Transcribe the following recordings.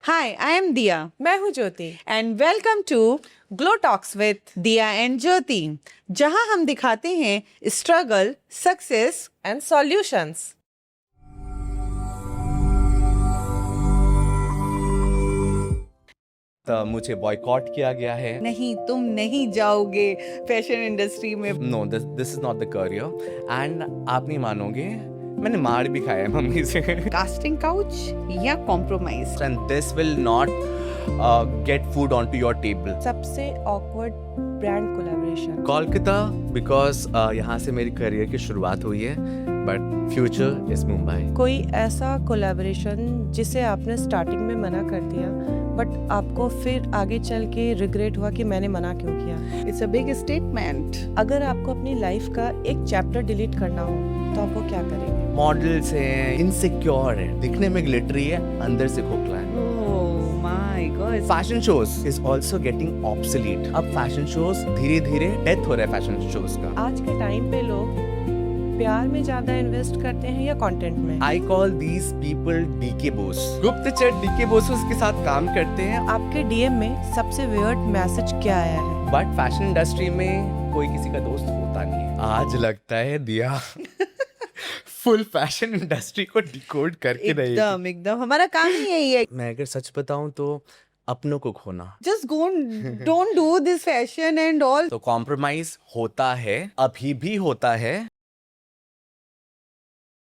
Hi, I am Diya मैं हूँ Jyoti and welcome to glow talks with Diya and Jyoti, जहां हम दिखाते हैं स्ट्रगल, सक्सेस एंड सॉल्यूशंस। मुझे बॉयकॉट किया गया है। नहीं, तुम नहीं जाओगे फैशन इंडस्ट्री में। No, this is not the career. And आप नहीं मानोगे, मैंने मार भी खाया है मम्मी से। कास्टिंग काउच या compromise. And this will not get food on to your table. सबसे awkward brand collaboration Kolkata, because यहाँ से मेरी करियर की शुरुआत हुई है, बट फ्यूचर इज मुंबई। कोई ऐसा कोलैबोरेशन जिसे आपने स्टार्टिंग में मना कर दिया बट आपको फिर आगे चल के रिग्रेट हुआ कि मैंने मना क्यों किया। It's a big statement. अगर आपको अपनी लाइफ का एक चैप्टर डिलीट करना हो तो आप वो क्या करेंगे? मॉडल्स हैं, इनसिक्योर है, दिखने में ग्लिटरी है, अंदर से खोखला है। Oh my God. Fashion shows is also getting obsolete. अब फैशन शोज धीरे धीरे डेथ हो रहा है फैशन शोज का। आज के टाइम पे लोग प्यार में ज्यादा इन्वेस्ट करते हैं या कंटेंट में? I call these people DK boss। गुप्तचर DK bosses के साथ काम करते हैं। आपके डीएम में सबसे वियर्ड मैसेज क्या आया है? बट फैशन इंडस्ट्री में कोई किसी का दोस्त होता नहीं है। आज लगता है दिया फुल फैशन इंडस्ट्री को डिकोड करके रहेगी। एकदम एकदम हमारा काम ही यही है। मैं अगर सच बताऊं तो अपनों को खोना। Just go, don't do this fashion and all. तो कॉम्प्रोमाइज होता है, अभी भी होता है।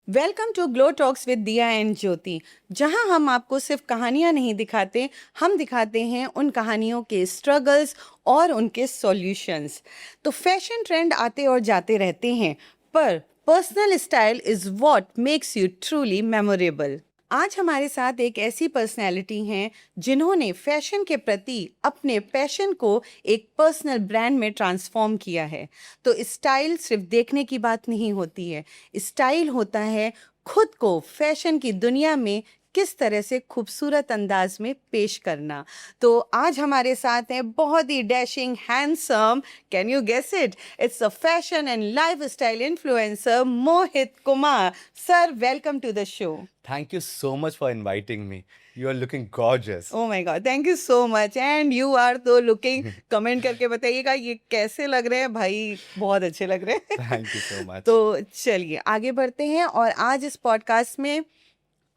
Welcome to glow talks with Diya and Jyoti, जहां हम आपको सिर्फ कहानियां नहीं दिखाते, हम दिखाते हैं उन कहानियों के स्ट्रगल्स और उनके सॉल्यूशंस। तो फैशन ट्रेंड आते और जाते रहते हैं, पर personal style is what makes you truly memorable. आज हमारे साथ एक ऐसी पर्सनैलिटी हैं जिन्होंने फैशन के प्रति अपने पैशन को एक पर्सनल ब्रांड में ट्रांसफॉर्म किया है। तो स्टाइल सिर्फ देखने की बात नहीं होती है, स्टाइल होता है खुद को फैशन की दुनिया में किस तरह से खूबसूरत अंदाज में पेश करना। तो आज हमारे साथ हैं बहुत ही dashing, handsome, can you guess it, it's a fashion and lifestyle influencer Mohit Kumar. Sir, welcome to the show. Thank you so much for inviting me. You are looking gorgeous. Oh my God, thank you so much. And you are तो looking, comment करके बताइएगा ये कैसे लग रहे हैं भाई, बहुत अच्छे लग रहे हैं। Thank you so much. तो चलिए आगे बढ़ते हैं और आज इस पॉडकास्ट में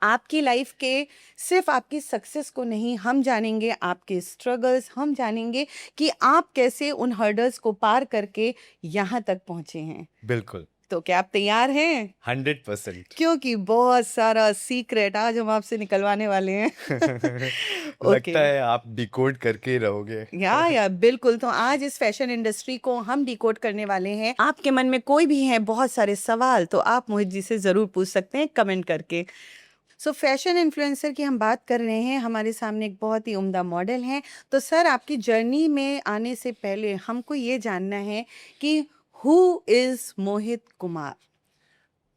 आपकी लाइफ के सिर्फ आपकी सक्सेस को नहीं, हम जानेंगे आपके स्ट्रगल्स, हम जानेंगे कि आप कैसे उन हर्डल्स को पार करके यहाँ तक पहुँचे हैं। बिल्कुल। तो क्या आप तैयार हैं? 100%। क्योंकि बहुत सारा सीक्रेट आज हम आपसे निकलवाने वाले हैं। लगता है आप डिकोड करके ही रहोगे। या बिल्कुल। तो आज इस फैशन इंडस्ट्री को हम डिकोड करने वाले हैं। आपके मन में कोई भी है बहुत सारे सवाल, तो आप मोहित जी से जरूर पूछ सकते हैं कमेंट करके। सो फैशन इन्फ्लुएंसर की हम बात कर रहे हैं, हमारे सामने एक बहुत ही उम्दा मॉडल हैं। तो सर, आपकी जर्नी में आने से पहले हमको ये जानना है कि who is Mohit Kumar?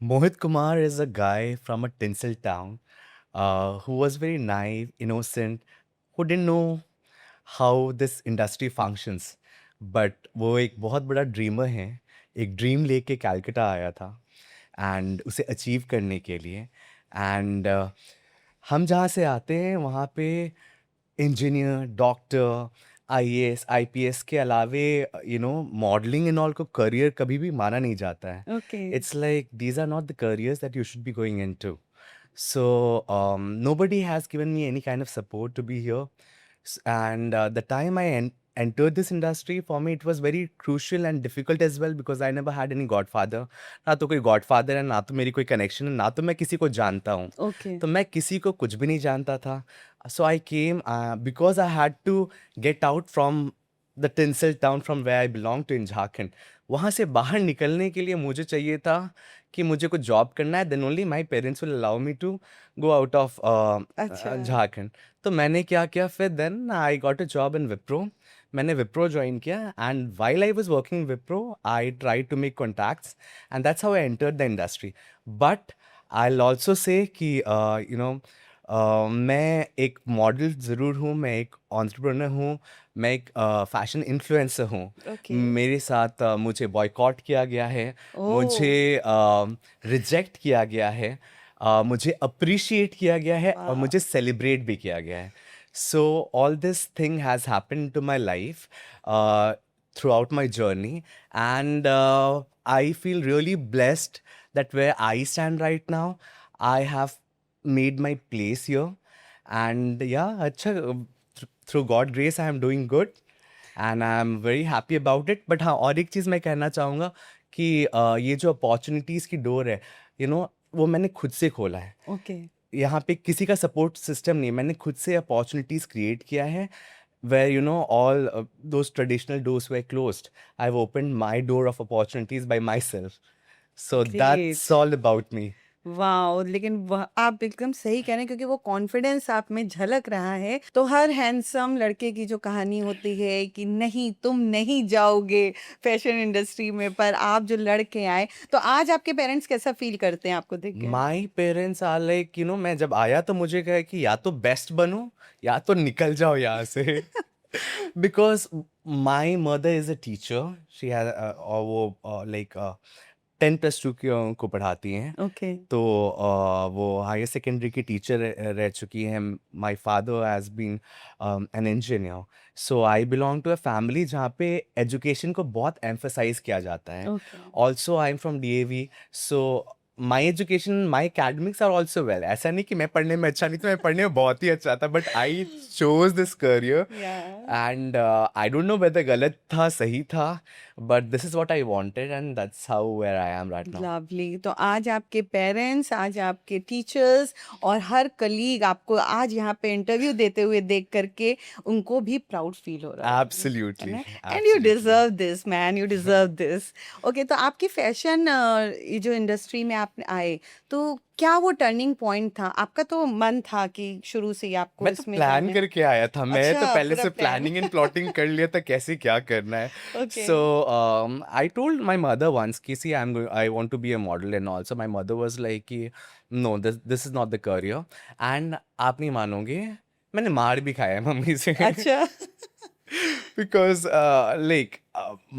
Mohit Kumar is a guy from a tinsel town who was very naive, innocent, who didn't know how this industry functions. But वो एक बहुत बड़ा ड्रीमर है, एक ड्रीम लेके कैलकाटा आया था एंड उसे अचीव करने के लिए। एंड हम जहाँ से आते हैं वहाँ पे इंजीनियर, डॉक्टर, आईएएस, आईपीएस के अलावे मॉडलिंग एंड ऑल को करियर कभी भी माना नहीं जाता है। Okay. It's like these are not the careers that you should be going into. So nobody has given me any kind of support to be here. And the time I entered this industry, for me it was very crucial and difficult as well because I never had any godfather. ना तो कोई godfather है, ना तो मेरी कोई connection है, ना तो मैं किसी को जानता हूँ। ओके। तो मैं किसी को कुछ भी नहीं जानता था। So I came because I had to get out from the tinsel town from where I belong to in Jharkhand. वहाँ से बाहर निकलने के लिए मुझे चाहिए था कि मुझे कुछ जॉब करना है, then only my parents will allow me to go out of अच्छा। झारखंड। तो मैंने क्या किया फिर, then I got a job in Wipro. मैंने विप्रो ज्वाइन किया and while I was working Wipro, I tried to make contacts and that's how I entered the industry. But I'll also say कि मैं एक मॉडल ज़रूर हूँ, मैं एक entrepreneur हूँ, मैं एक फैशन इन्फ्लुएंसर हूँ। ओके। मेरे साथ मुझे बॉयकॉट किया गया है, ओह। मुझे रिजेक्ट किया गया है, मुझे अप्रिशिएट किया गया है और वाह। मुझे सेलिब्रेट भी किया गया है। So all this thing has happened to my life throughout my journey, and I feel really blessed that where I stand right now, I have made my place here, and yeah, अच्छा, through God grace I am doing good, and I am very happy about it. But हाँ, और एक चीज़ मैं कहना चाहूँगा कि ये जो अपॉर्चुनिटीज़ की डोर है, वो मैंने खुद से खोला है। ओके। यहाँ पे किसी का सपोर्ट सिस्टम नहीं, मैंने खुद से अपॉर्चुनिटीज क्रिएट किया है, where all those traditional doors were closed. I've opened my door of opportunities by myself. So that's great. all about me. Wow! लेकिन वह आप एकदम सही कह रहे हैं, क्योंकि वो कॉन्फिडेंस आप में झलक रहा है। तो हर हैंडसम लड़के की जो कहानी होती है कि नहीं, तुम नहीं जाओगे फैशन इंडस्ट्री में, पर आप जो लड़ के आए, तो आज आपके पेरेंट्स कैसा फील करते हैं आपको देख के? My parents are like, मैं जब आया तो मुझे कहे कि या तो बेस्ट बनो या तो निकल जाओ यहाँ से। Because my mother is a teacher. She has और वो like 10+2 को पढ़ाती हैं। ओके। तो वो हायर सेकेंडरी की टीचर रह चुकी हैं। My father has been an engineer. So I belong to a family जहाँ पे एजुकेशन को बहुत एम्फसाइज किया जाता है। Okay. Also I am from DAV, so my education, my academics are also well. ऐसा नहीं कि मैं पढ़ने में अच्छा नहीं था, मैं पढ़ने में बहुत ही अच्छा था, but I chose this career, yeah. And I don't know whether गलत था सही था, but this is what I wanted, and that's how where I am right now. Lovely. तो आज आपके पेरेंट्स, आज आपके टीचर्स और हर कलीग आपको आज यहाँ पे इंटरव्यू देते हुए देख करके उनको भी प्राउड फील हो रहा है Absolutely, ना? And you absolutely. Deserve this man, you deserve this. Okay, तो आपकी फैशन ये जो इंडस्ट्री में आप आए, तो क्या वो टर्निंग पॉइंट था? आपका तो मन था कि शुरू से ही आपको मैं तो इसमें प्लान जाना है। करके आया था। मैं तो अच्छा, पहले पूरा से प्लान। प्लानिंग एंड प्लॉटिंग कर लिया था कैसे क्या करना है। Okay. So I told my mother once कि see I want to be a model, and also my mother was like कि no, this is not the career, and आप नहीं मानोगे, मैंने मार भी खाया है मम्मी से। अच्छा। Because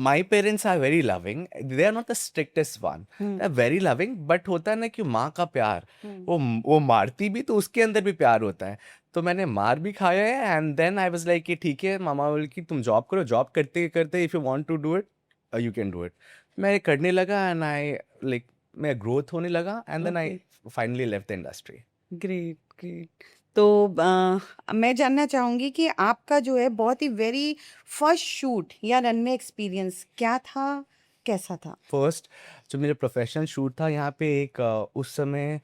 my parents are very loving. They are not the strictest one. They are very loving, but होता है ना कि माँ का प्यार, वो मारती भी तो उसके अंदर भी प्यार होता है। तो मैंने मार भी खाया है, and then I was like कि ठीक है, मामा बोल कि तुम जॉब करो, जॉब करते करते if you want to do it you can do it. मैं करने लगा, एंड आई लाइक मैं ग्रोथ होने लगा, and then I finally left the industry. Great, great. तो मैं जानना चाहूँगी कि आपका जो है बहुत ही वेरी फर्स्ट शूट या रनवे एक्सपीरियंस क्या था, कैसा था? फर्स्ट जो मेरा प्रोफेशनल शूट था यहाँ पे, एक उस समय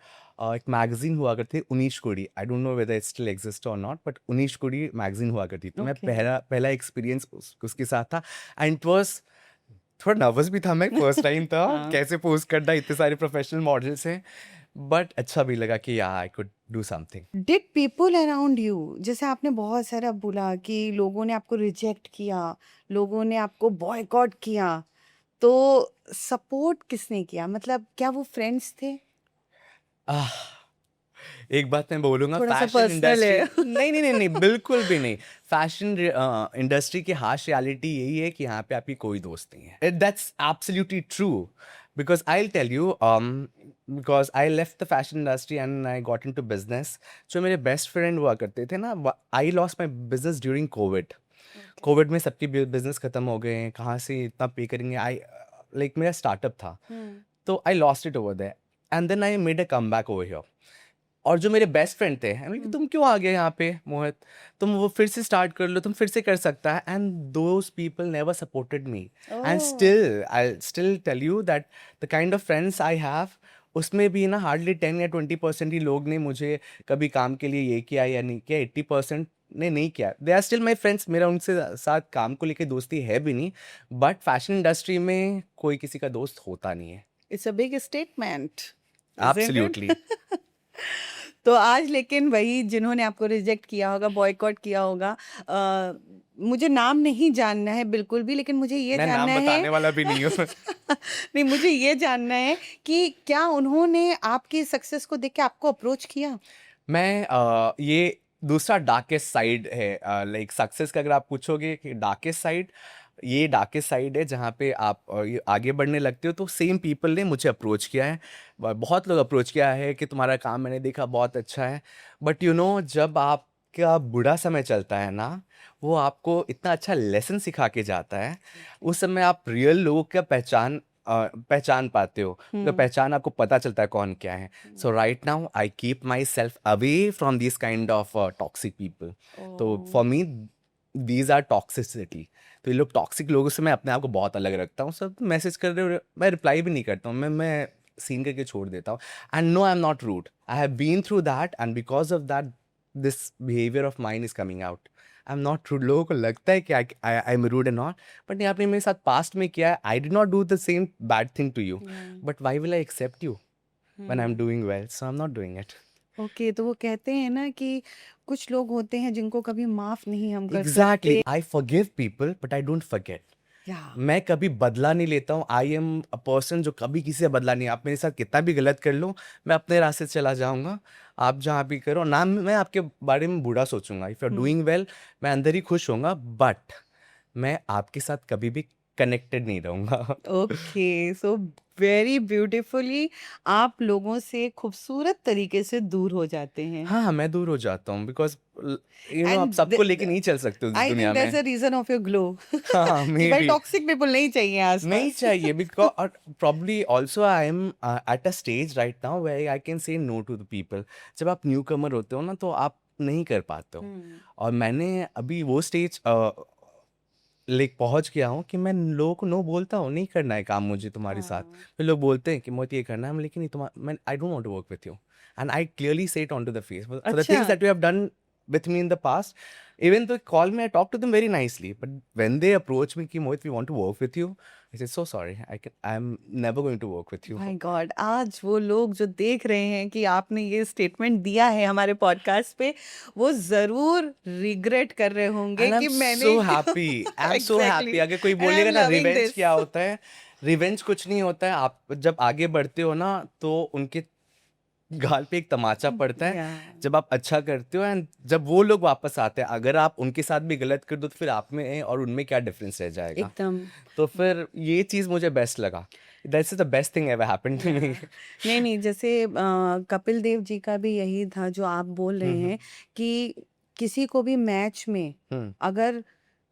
एक मैगजीन हुआ करती थी, उनीश कुड़ी। आई don't know whether it still exist और नॉट, बट उनीश कुड़ी मैगजीन हुआ करती थी। मैं ओके। पहला एक्सपीरियंस उसके साथ था, एंड इट वाज थोड़ा नर्वस भी था मैं, फर्स्ट टाइम था हाँ। कैसे पोस्ट करना इतने सारे प्रोफेशनल मॉडल्स हैं, बट अच्छा भी लगा कि या I could do something. Did people around you, जैसे आपने बहुत सारा बोला कि लोगों ने आपको रिजेक्ट किया, लोगों ने आपको बॉयकॉट किया, तो सपोर्ट किसने किया? मतलब क्या वो फ्रेंड्स थे? आह, एक बात मैं बोलूंगा, थोड़ा सा फैशन पर्सनल है। इंडस्ट्री नहीं नहीं नहीं नहीं, बिल्कुल भी नहीं। फैशन इंडस्ट्री की हार्श रियलिटी यही है कि यहाँ पे आपकी कोई दोस्त नहीं है। That's absolutely true, because I will tell you, because I left the fashion industry and I got into business. जो मेरे बेस्ट फ्रेंड हुआ करते थे ना, I lost my business during Covid. Covid में सबकी बिजनेस खत्म हो गए हैं, कहाँ से इतना पे करेंगे। आई लाइक मेरा स्टार्टअप था, तो I lost it over there, and then I made a come back over here. और जो मेरे बेस्ट फ्रेंड थे, I mean, तुम क्यों आ गए यहाँ पे मोहित, तुम वो फिर से स्टार्ट कर लो, तुम फिर से कर सकता है। And those people never supported me, and still I still tell you that the kind of friends I have, उसमें भी ना हार्डली 10 या 20% ही लोग ने मुझे कभी काम के लिए ये किया या नहीं किया, 80% ने नहीं किया। They are still my friends, मेरा उनसे साथ काम को लेकर दोस्ती है भी नहीं, बट फैशन इंडस्ट्री में कोई किसी का दोस्त होता नहीं है। It's a big statement. Absolutely. तो आज लेकिन वही जिन्होंने आपको रिजेक्ट किया होगा, बॉयकॉट किया होगा, मुझे नाम नहीं जानना है बिल्कुल भी, लेकिन मुझे ये मैं नाम जानना बताने है वाला भी नहीं हूँ। नहीं, मुझे ये जानना है कि क्या उन्होंने आपकी सक्सेस को देख के आपको अप्रोच किया? मैं ये दूसरा डार्केस्ट साइड है, लाइक सक्सेस का अगर आप पूछोगे कि डार्केस्ट साइड, ये डार्केस्ट साइड है जहाँ पे आप ये आगे बढ़ने लगते हो। तो सेम पीपल ने मुझे अप्रोच किया है, बहुत लोग अप्रोच किया है कि तुम्हारा काम मैंने देखा बहुत अच्छा है, बट जब आप का बुरा समय चलता है ना, वो आपको इतना अच्छा लेसन सिखा के जाता है। उस समय आप रियल लोगों का पहचान पाते हो, तो पहचान आपको पता चलता है कौन क्या है। So right now I keep myself away from this kind of toxic people. तो for me these are toxicity. तो ये लोग टॉक्सिक लोगों से मैं अपने आप को बहुत अलग रखता हूँ। सब मैसेज कर रहे हो, मैं रिप्लाई भी नहीं करता हूँ, मैं सीन करके छोड़ देता हूँ। And no, I am not rude, I have been through that, and because of that this behaviour of mine is coming out. I am not rude. लोगों को लगता है कि I am rude and not, but नहीं, आपने मेरे साथ past में किया है। I did not do the same bad thing to you, but why will I accept you when I am doing well? So I am not doing it. Okay, तो वो कहते हैं ना कि कुछ लोग होते हैं जिनको कभी माफ नहीं हम कर एग्जैक्टली, सकते। I forgive people but I don't forget. या मैं कभी बदला नहीं लेता हूँ। आई एम अ पर्सन जो कभी किसी से बदला नहीं। आप मेरे साथ कितना भी गलत कर लो, मैं अपने रास्ते से चला जाऊंगा। आप जहाँ भी करो ना, मैं आपके बारे में बुरा सोचूंगा। If you are doing well, मैं अंदर ही खुश होऊंगा, बट मैं आपके साथ कभी भी कनेक्टेड नहीं रहूंगा। ओके, सो वेरी ब्यूटीफुली आप लोगों से खूबसूरत तरीके से दूर हो जाते हैं। हाँ, मैं दूर हो जाता हूँ, बिकॉज आप एंड सबको लेके नहीं चल सकते उस आई दुनिया थिंक दैट्स में। The reason of your glow हाँ, कि मे भाई बी टॉक्सिक पीपल नहीं चाहिए नहीं आसपास। चाहिए, बिकॉज और probably also I am at a stage right now where I can say no to the people. जब आप न्यू कमर होते हो ना, तो आप नहीं कर पाते हो। और मैंने अभी वो स्टेज लेक पहुंच गया हूँ कि मैं लोगों को नो बोलता हूँ, नहीं करना है काम मुझे तुम्हारे साथ। हाँ, फिर लोग बोलते हैं कि मोहित ये करना है, लेकिन नहीं, मैं I don't want to work with you, and I clearly say it on to the face for the अच्छा। Things that you have done with me in the past. Even though they call me, I talk to them very nicely, but when they approach me ki Mohit, we want to work with you, I say so sorry, I'm never going to work with you. My God, आज वो लोग जो देख रहे हैं कि आपने ये स्टेटमेंट दिया है हमारे पॉडकास्ट पे, वो जरूर रिग्रेट कर रहे होंगे And कि I'm मैंने so happy. I'm so exactly, happy. अगर कोई एंड आई बोलेगा एम ना लविंग रिवेंज दिस। क्या होता है, रिवेंज कुछ नहीं होता है। आप जब आगे बढ़ते हो ना, तो उनके गाल पे एक तमाचा पड़ता है या जब आप अच्छा करते हो, एंड जब वो लोग वापस आते हैं, अगर आप उनके साथ भी गलत कर दो, तो फिर आप में और उनमें क्या डिफरेंस रह जाएगा? एकदम। तो फिर ये चीज़ मुझे बेस्ट लगा। That's the best thing ever happened to me. नहीं नहीं, जैसे कपिल देव जी का भी यही था जो आप बोल रहे हैं कि किसी को भी मैच में हम्म, अगर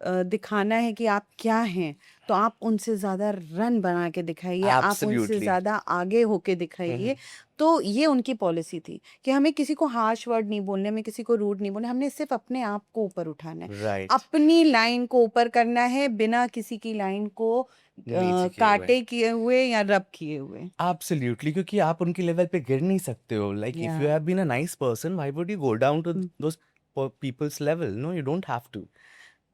दिखाना है कि आप क्या हैं, तो आप उनसे ज्यादा रन बना के दिखाइए, आप उनसे एब्सोल्युटली। ज्यादा आगे होके दिखाइए। तो ये उनकी पॉलिसी थी कि हमें किसी को हार्श वर्ड नहीं बोलने, हमें किसी को रूड नहीं बोलने, हमने सिर्फ अपने आप को ऊपर उठाना है, राइट। अपनी लाइन को ऊपर करना है, बिना किसी की लाइन को नीचे किए हुए। काटे किए हुए या रब किए हुए। एब्सोल्युटली, क्योंकि आप उनके लेवल पे गिर नहीं सकते हो। Like if yeah you have been a nice person, why would you go down to those people's level? No, you don't have to.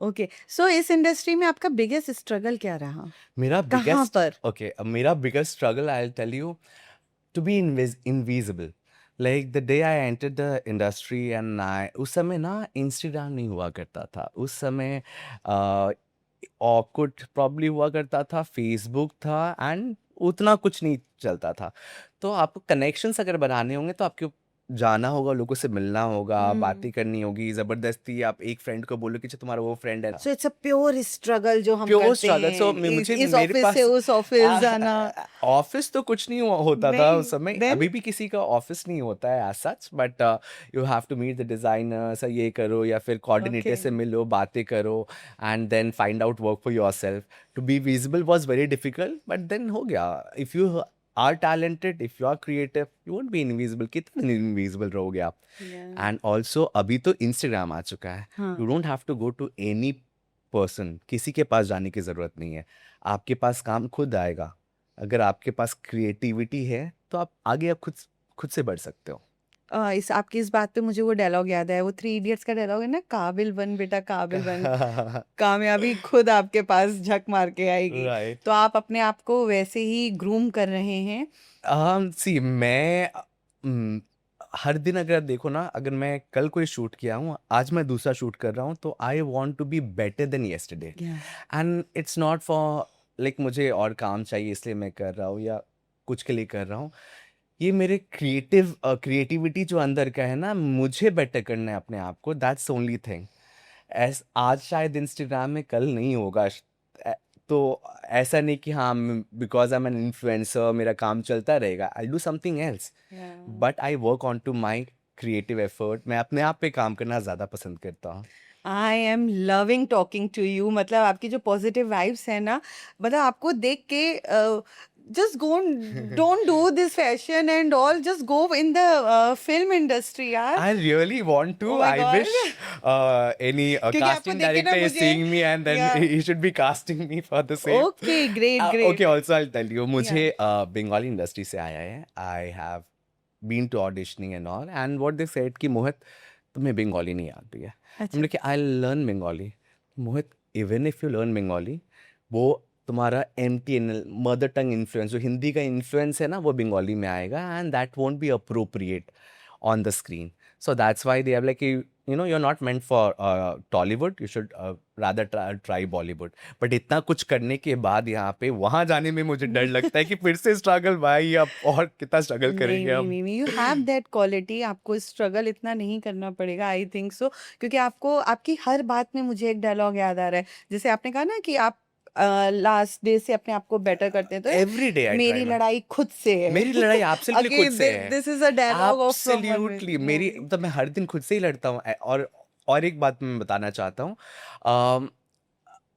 Okay, so इस इंडस्ट्री में आपका बिगेस्ट स्ट्रगल क्या रहा? मेरा कहाँ बिगेस्ट पर? ओके मेरा biggest struggle, I will tell you, to be invisible. Like the day I entered the industry, and I उस समय ना इंस्टाग्राम नहीं हुआ करता था। उस समय ऑकूट प्रॉब्ली हुआ करता था, फेसबुक था, एंड उतना कुछ नहीं चलता था। तो आपको कनेक्शंस अगर बनाने होंगे, तो आपको जाना होगा, लोगों से मिलना होगा, बातें करनी होगी। ज़बरदस्ती आप एक फ्रेंड को बोलो कि अच्छा तुम्हारा वो फ्रेंड है। So it's a pure struggle जो हम प्योर करते स्ट्रगल। सो हैं, मुझे इस मेरे ऑफिस पास से उस ऑफिस जाना। ऑफिस तो कुछ नहीं होता था नहीं, उस समय। देन अभी भी किसी का ऑफिस नहीं होता है as such, but you have to meet the designers, ये करो, या फिर कोऑर्डिनेटर ओके, से मिलो, बातें करो, and then find out work for yourself. To be visible was very difficult, but then हो गया। If you are talented, if you are creative, you won't be invisible. कितने इनविजिबल रहोगे आप? एंड ऑल्सो अभी तो इंस्टाग्राम आ चुका है। हाँ, you don't have to go to any person, किसी के पास जाने की ज़रूरत नहीं है। आपके पास काम खुद आएगा। अगर आपके पास क्रिएटिविटी है, तो आप आगे आप खुद से बढ़ सकते हो। इस आपकी इस बात पे मुझे वो डायलॉग याद है, वो थ्री इडियट्स का डायलॉग है ना, काबिल बन बेटा काबिल बन, कामयाबी खुद आपके पास झक मार के आएगी। राइट। तो आप अपने आप को वैसे ही ग्रूम कर रहे हैं। सी मैं हर दिन अगर आप देखो ना, अगर मैं कल कोई शूट किया हूँ, आज मैं दूसरा शूट कर रहा हूँ, तो I want to be better than yesterday. Yeah and it's not for like मुझे और काम चाहिए इसलिए मैं कर रहा हूँ, या कुछ के लिए कर रहा हूँ। ये मेरे क्रिएटिविटी जो अंदर का है ना, मुझे बेटर करना है अपने आप को। That's only thing. आज शायद इंस्टाग्राम में, कल नहीं होगा। तो ऐसा नहीं कि हाँ, because I am an influencer मेरा काम चलता रहेगा। I do something else, but I work on to my creative effort, मैं अपने आप पे काम करना ज़्यादा पसंद करता हूँ। I am loving talking to you. मतलब आपकी जो पॉजिटिव वाइब्स है ना, मतलब आपको देख के just go, don't do this fashion and all, just go in the film industry यार। I really want to. Oh my I God. wish any क्योंकि आपको casting देख के ना director is मुझे, seeing me and then yeah, he should be casting me for the same. okay, great, Okay, great, also I'll tell you, मुझे yeah, Bengali industry से आया है. I have been to auditioning and all, and what they said कि मोहित तुम्हें बंगाली नहीं आती है. अच्छा, हमने कहा I'll learn Bengali. Mohit even if you learn Bengali, वो तुम्हारा MTNL मदर टंग इन्फ्लुएंस, जो हिंदी का इन्फ्लुएंस है ना, वो बंगाली में आएगा, and that won't be appropriate on the screen. So that's why they are like, you know, you're not meant for Tollywood. You should rather try Bollywood. But इतना कुछ करने के बाद यहाँ पे वहाँ जाने में मुझे डर लगता है कि फिर से स्ट्रगल, भाई अब और कितना स्ट्रगल नहीं करेंगे नहीं हम. नहीं नहीं, यू हैव दैट क्वालिटी, आपको स्ट्रगल इतना नहीं करना पड़ेगा, आई थिंक सो। क्योंकि आपको, आपकी हर बात में मुझे एक डायलॉग याद आ रहा है, जैसे आपने कहा ना कि आप लास्ट डे से अपने आप को बेटर करते हैं, तो Every day I try, मेरी man. लड़ाई खुद से है। मेरी लड़ाई एब्सोल्युटली खुद अगेन से है. This is a dialogue of from one absolutely मेरी, मूवी। मतलब मैं हर दिन खुद से ही लड़ता हूँ. और एक बात मैं बताना चाहता हूँ, अम,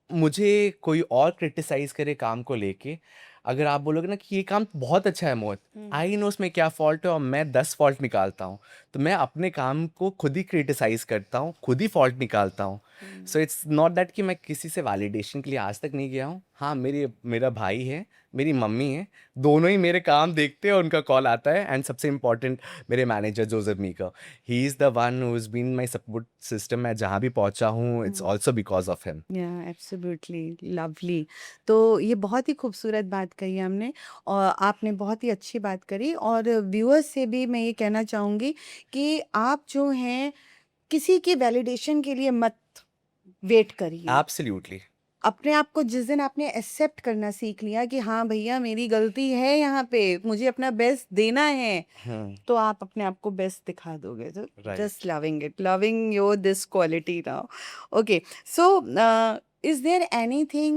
मुझे कोई और क्रिटिसाइज करे काम को लेके, अगर आप बोलोगे ना कि ये काम बहुत अच्छा है मोहित, आई नो उसमें क्या फॉल्ट है और मैं 10 फॉल्ट निकालता हूँ, तो मैं अपने काम को खुद ही क्रिटिसाइज करता हूँ, खुद ही फॉल्ट निकालता हूँ. सो इट्स नॉट दैट कि मैं किसी से वैलिडेशन के लिए आज तक नहीं गया हूँ. हाँ, मेरा भाई है, मेरी मम्मी है, दोनों ही मेरे काम देखते हैं, उनका कॉल आता है. एंड सबसे इम्पॉर्टेंट मेरे manager Joseph Mika, he is the one who is been my support system. मैं जहाँ भी पहुँचा हूँ, it's also because of him. या एब्सोल्युटली लवली। तो ये बहुत ही खूबसूरत बात कही हमने, और आपने बहुत ही अच्छी बात करी, और व्यूअर्स से भी मैं ये कहना चाहूँगी कि आप जो हैं, किसी की वैलिडेशन के लिए मत वेट करिए। एब्सोल्युटली. अपने आप को जिस दिन आपने एक्सेप्ट करना सीख लिया कि हाँ भैया मेरी गलती है, यहाँ पे मुझे अपना बेस्ट देना है, तो आप अपने आप को बेस्ट दिखा दोगे. तो Right. Just loving it, loving your this quality now. Okay, so is there anything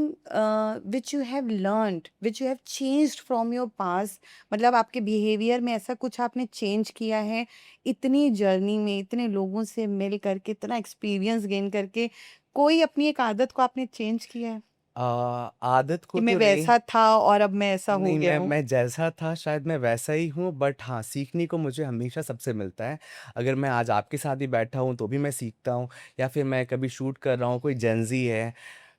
which you have learned, which you have changed from your past? मतलब आपके बिहेवियर में ऐसा कुछ आपने चेंज किया है इतनी जर्नी में, इतने लोगों से मिल करके, इतना एक्सपीरियंस गेन करके, कोई अपनी एक आदत को आपने चेंज किया है आदत को कि मैं तो नहीं. वैसा था और अब मैं ऐसा हो नहीं, गया मैं हूँ? मैं जैसा था शायद मैं वैसा ही हूँ, बट हाँ, सीखने को मुझे हमेशा सबसे मिलता है. अगर मैं आज आपके साथ ही बैठा हूँ तो भी मैं सीखता हूँ, या फिर मैं कभी शूट कर रहा हूँ, कोई जेंजी है,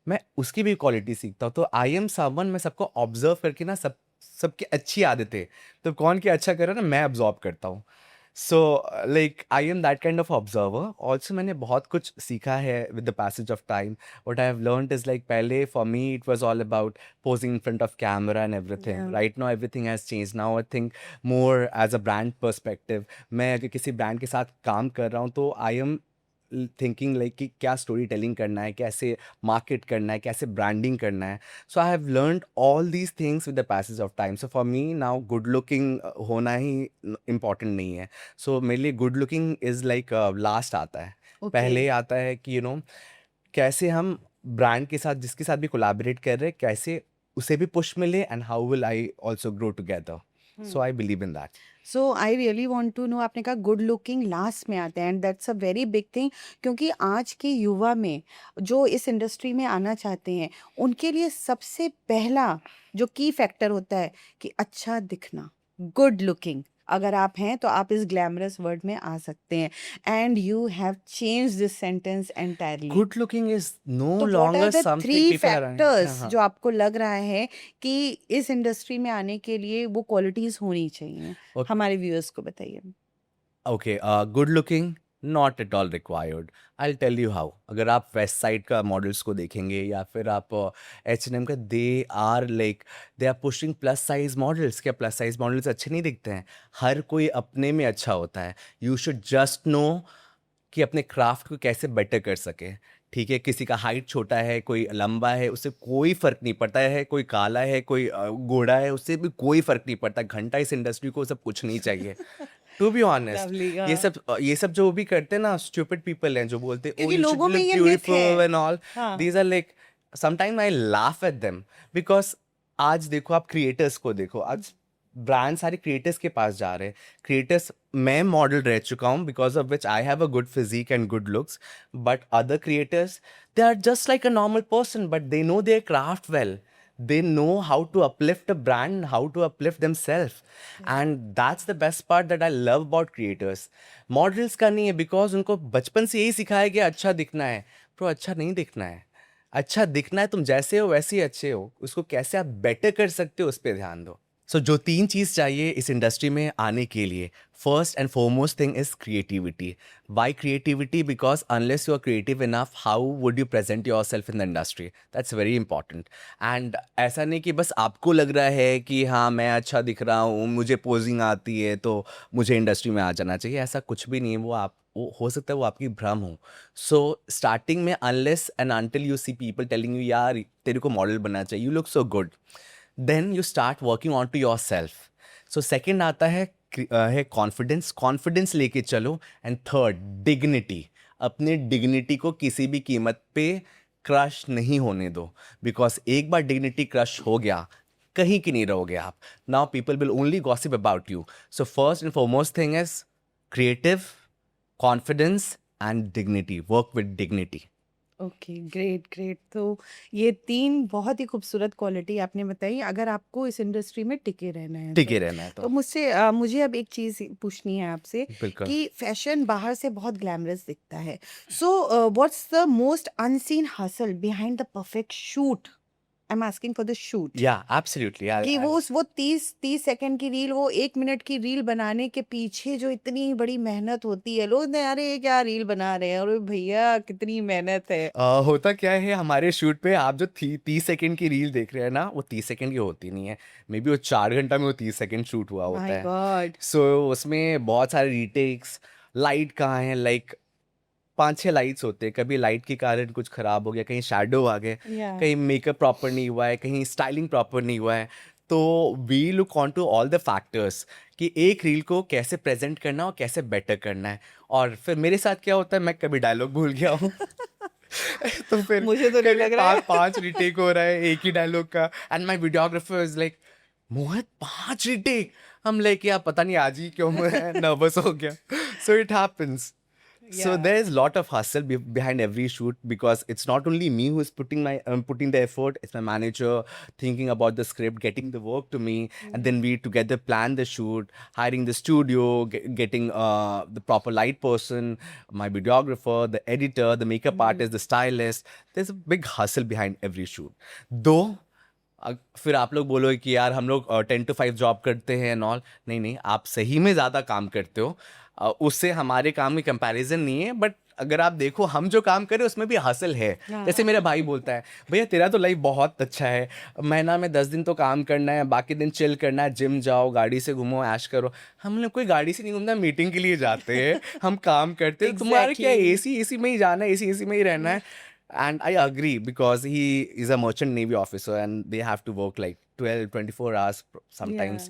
मैं उसकी भी क्वालिटी सीखता हूँ. तो आई एम समवन, मैं सबको ऑब्जर्व करके ना, सबकी अच्छी आदतें, तो कौन क्या अच्छा कर रहा है ना, मैं ऑब्जर्व करता हूँ. So like I am that kind of observer. Also मैंने बहुत कुछ सीखा है with the passage of time. What I have learned is like, पहले for me it was all about posing in front of camera and everything. Yeah. Right now everything has changed. Now I think more as a brand perspective. मैं अगर किसी brand के साथ काम कर रहा हूँ तो आई एम थिंकिंग लाइक कि क्या स्टोरी टेलिंग करना है, कैसे मार्केट करना है, कैसे ब्रांडिंग करना है. So I have learned all these things with the passage of time. So for me now good looking होना ही इम्पॉर्टेंट नहीं है. सो मेरे लिए good looking is like last आता है. Okay. पहले आता है कि यू नो कैसे हम ब्रांड के साथ, जिसके साथ भी कोलैबोरेट कर रहे हैं, कैसे उसे भी पुश मिले, and how will I also grow together. So I believe in that. So I really want to know, आपने कहा गुड लुकिंग लास्ट में आता है, and that's a very big thing, क्योंकि आज के युवा में जो इस इंडस्ट्री में आना चाहते हैं, उनके लिए सबसे पहला जो की फैक्टर होता है कि अच्छा दिखना, गुड लुकिंग. अगर आप हैं तो आप इस ग्लैमरस वर्ड में आ सकते हैं, and you have change this sentence entirely. Good looking is no तो what longer are the something 3 people are. Factors जो आपको लग रहा है कि इस इंडस्ट्री में आने के लिए वो क्वालिटीज होनी चाहिए? Okay. हमारे व्यूअर्स को बताइए. Okay, good looking not at all required. I tell you how. अगर आप वेस्ट साइड का मॉडल्स को देखेंगे, या फिर आप H&M का, they are pushing plus size models. क्या प्लस साइज मॉडल्स अच्छे नहीं दिखते हैं? हर कोई अपने में अच्छा होता है. यू शुड जस्ट नो कि अपने क्राफ्ट को कैसे बेटर कर सके. ठीक है, किसी का हाइट छोटा है, कोई लंबा है, उससे कोई फ़र्क नहीं पड़ता है. कोई काला है, कोई गोरा है, उससे भी कोई फ़र्क नहीं पड़ता. घंटा इस इंडस्ट्री को सब कुछ नहीं चाहिए. टू बी ऑनेस्ट, Lovely, ये सब जो भी करते हैं ना, स्टूपिड पीपल हैं जो बोलते हैं क्योंकि you should लोगों में look ये myth beautiful है. and all. हाँ. These are like, sometimes I laugh at them because आज देखो, आप क्रिएटर्स को देखो, आज ब्रांड सारे क्रिएटर्स के पास जा रहे हैं. क्रिएटर्स, मैं मॉडल रह चुका हूँ because of which I have a good physique and good looks, but other creators, they are just like a normal person, but they know their craft well. They know how to uplift a brand, how to uplift themselves. And that's the best part that I love about creators. Models का नहीं है because उनको बचपन से यही सिखाया गया अच्छा दिखना है. Bro, अच्छा नहीं दिखना है. अच्छा दिखना है, तुम जैसे हो वैसे ही अच्छे हो. उसको कैसे आप बेटर कर सकते हो उस पर ध्यान दो. सो जो 3 चीज़ चाहिए इस इंडस्ट्री में आने के लिए, first and foremost thing is creativity. Why creativity? Because unless you are creative enough, how would you present yourself in the industry? That's very important. And ऐसा नहीं कि बस आपको लग रहा है कि हाँ मैं अच्छा दिख रहा हूँ, मुझे पोजिंग आती है तो मुझे इंडस्ट्री में आ जाना चाहिए. ऐसा कुछ भी नहीं है. वो हो सकता है वो आपकी भ्रम हो. सो स्टार्टिंग में unless and until you see people telling you यार तेरे को मॉडल बनना चाहिए, you look so good, then you start working on to yourself. So second आता है confidence. Confidence लेके चलो. And third, dignity. अपने dignity को किसी भी कीमत पे क्रश नहीं होने दो, because एक बार dignity क्रश हो गया कहीं की नहीं रहोगे आप. Now people will only gossip about you. So first and foremost thing is creative, confidence and dignity. Work with dignity. Okay, great great. तो ये 3 बहुत ही खूबसूरत क्वालिटी आपने बताई अगर आपको इस इंडस्ट्री में टिके रहना है टिके तो. रहना है तो तो मुझे अब एक चीज़ पूछनी है आपसे बिल्कुल. कि फैशन बाहर से बहुत ग्लैमरस दिखता है. So what's the most unseen hustle behind the perfect shoot? I am asking for the shoot. Yeah, absolutely. कि वो 30 सेकंड की रील, वो 1 मिनट की रील बनाने के पीछे जो इतनी बड़ी मेहनत होती है. लोग ने अरे ये क्या रील बना रहे हैं, और भैया कितनी मेहनत है. होता क्या है हमारे शूट पे, आप जो 30 सेकंड की रील देख रहे हैं ना, वो 30 सेकंड की होती नहीं है. मे बी वो 4 घंटा में वो 30 सेकंड शूट हुआ होता माय है. गॉड. सो उसमें बहुत सारे रीटेक्स. लाइट कहाँ है, लाइक 5-6 लाइट्स होते हैं. कभी लाइट के कारण कुछ खराब हो गया, कहीं शैडो आ गए, या कहीं मेकअप प्रॉपर नहीं हुआ है, कहीं स्टाइलिंग प्रॉपर नहीं हुआ है. तो we look on to all the factors कि एक रील को कैसे प्रेजेंट करना और कैसे बेटर करना है. और फिर मेरे साथ क्या होता है, मैं कभी डायलॉग भूल गया हूँ तो फिर मुझे तो नहीं कभी लग रहा है. 5 रीटेक हो रहा है एक ही डायलॉग का. And my videographer is like, Mohit 5 retake. हम लाइक यार पता नहीं आज ही क्यों मैं नर्वस हो गया. So it happens. So या there is lot of hustle behind every shoot, because it's not only me who is putting the effort. It's my manager thinking about the script, getting the work to me, and then we together plan the shoot, hiring the studio, getting the proper light person, my videographer, the editor, the makeup artist, the stylist. There's a big hustle behind every shoot. Though फिर आप लोग बोलोगे कि यार हम लोग 10 to 5 job करते हैं एंड ऑल. नहीं नहीं, आप सही में ज़्यादा काम करते हो. उससे हमारे काम में कंपैरिजन नहीं है. बट अगर आप देखो हम जो काम कर रहे हैं उसमें भी हासिल है. जैसे मेरा भाई बोलता है, भैया तेरा तो लाइफ बहुत अच्छा है, महीना में 10 दिन तो काम करना है, बाकी दिन चिल करना है, जिम जाओ, गाड़ी से घूमो, ऐश करो. हम लोग कोई गाड़ी से नहीं घूमना, मीटिंग के लिए जाते हैं, हम काम करते हैं. तुम्हारे क्या एग्जैक्टली. एसी में ही जाना है, एसी में ही रहना है. And I agree, because he is a merchant navy officer and they have to work like 12-24 hours या sometimes.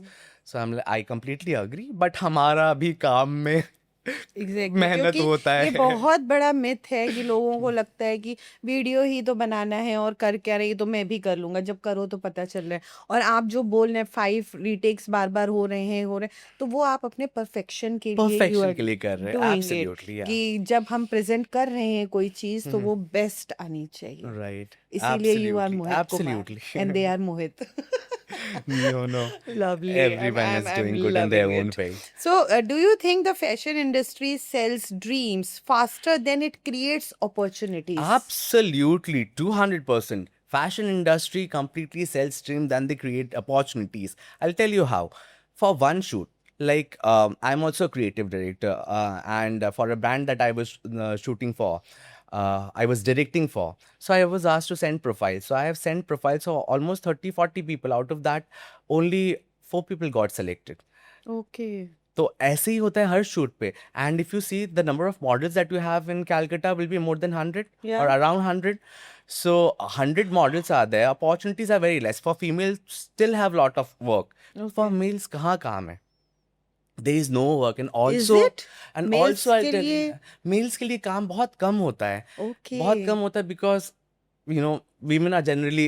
So I completely agree. But हमारा भी काम में एग्जैक्टली. मेहनत क्योंकि होता ये है. बहुत बड़ा मिथ है कि लोगों को लगता है कि वीडियो ही तो बनाना है और कर क्या रही, तो मैं भी कर लूंगा. जब करो तो पता चल रहा है. और आप जो बोल रहे हैं 5 रीटेक्स बार बार हो रहे हैं, तो वो आप अपने परफेक्शन के लिए यू परफेक्शन आर के लिए कर रहे हैं. Doing it. Absolutely, yeah. कि जब हम प्रेजेंट कर रहे हैं कोई चीज तो वो बेस्ट आनी चाहिए. Right. इसीलिए you are Absolutely. Mohit Kumar Absolutely. And they are Mohit. No. Lovely. Everyone is doing good in their loving own it. way. So, do you think the fashion industry sells dreams faster than it creates opportunities? Absolutely, 200%. Fashion industry completely sells dreams than they create opportunities. I'll tell you how. For one shoot, like I'm also a creative director, and for a brand that I was shooting for, I was directing for. So I was asked to send profiles. So I have sent profiles for almost 30-40 people. Out of that, only 4 people got selected. Okay. तो ऐसे ही होता है हर shoot पे. And if you see the number of models that you have in Calcutta will be more than 100 Yeah. or around 100. So 100 models are there. Opportunities are very less. For females, still have lot of work. For Okay. males, कहाँ काम है? There is no work. And Is also, it? Males I'll के tell you, लिए? males के लिए काम बहुत कम होता है. बहुत Okay. कम होता है because you know women are generally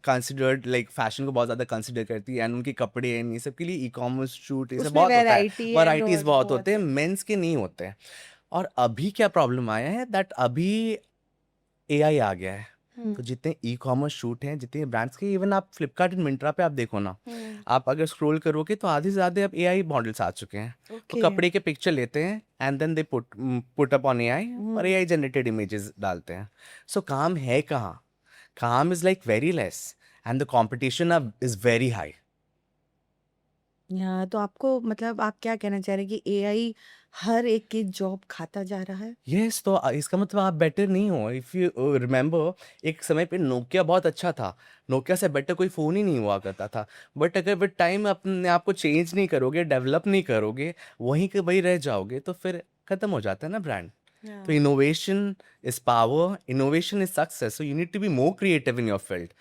considered like fashion को बहुत ज़्यादा consider करती है, and उनके कपड़े हैं ये सब के लिए e-commerce shoot ये सब उसमें बहुत होता है, वैरायटी एंड varieties और बहुत बहुत होते हैं, है। मेंस के नहीं होते हैं। और अभी क्या प्रॉब्लम आया है that अभी AI आ गया है, हम्म, तो जितने ई-कॉमर्स शूट हैं, जितने ब्रांड्स के, इवन आप फ्लिपकार्ट एंड मिंत्रा पे आप देखो ना, आप अगर स्क्रॉल करोगे तो आधे से ज़्यादा अब एआई मॉडल्स आ चुके हैं। वो ओके। कपड़े के पिक्चर लेते हैं and then they put up on AI और एआई जनरेटेड इमेजेस डालते हैं। सो काम है कहाँ? काम is like very less and the competition is very high. या तो आपको मतलब आप क्या कहना चाह रहे हैं कि एआई हर एक की जॉब खाता जा रहा है? यस, तो इसका मतलब आप बेटर नहीं हो। इफ़ यू रिमेंबर, एक समय पे नोकिया बहुत अच्छा था, नोकिया से बेटर कोई फ़ोन ही नहीं हुआ करता था। बट अगर विद टाइम अपने आप को चेंज नहीं करोगे, डेवलप नहीं करोगे, वहीं के वहीं रह जाओगे, तो फिर ख़त्म हो जाता है ना ब्रांड। तो या innovation is power, innovation is success, so you need to be more creative in your field.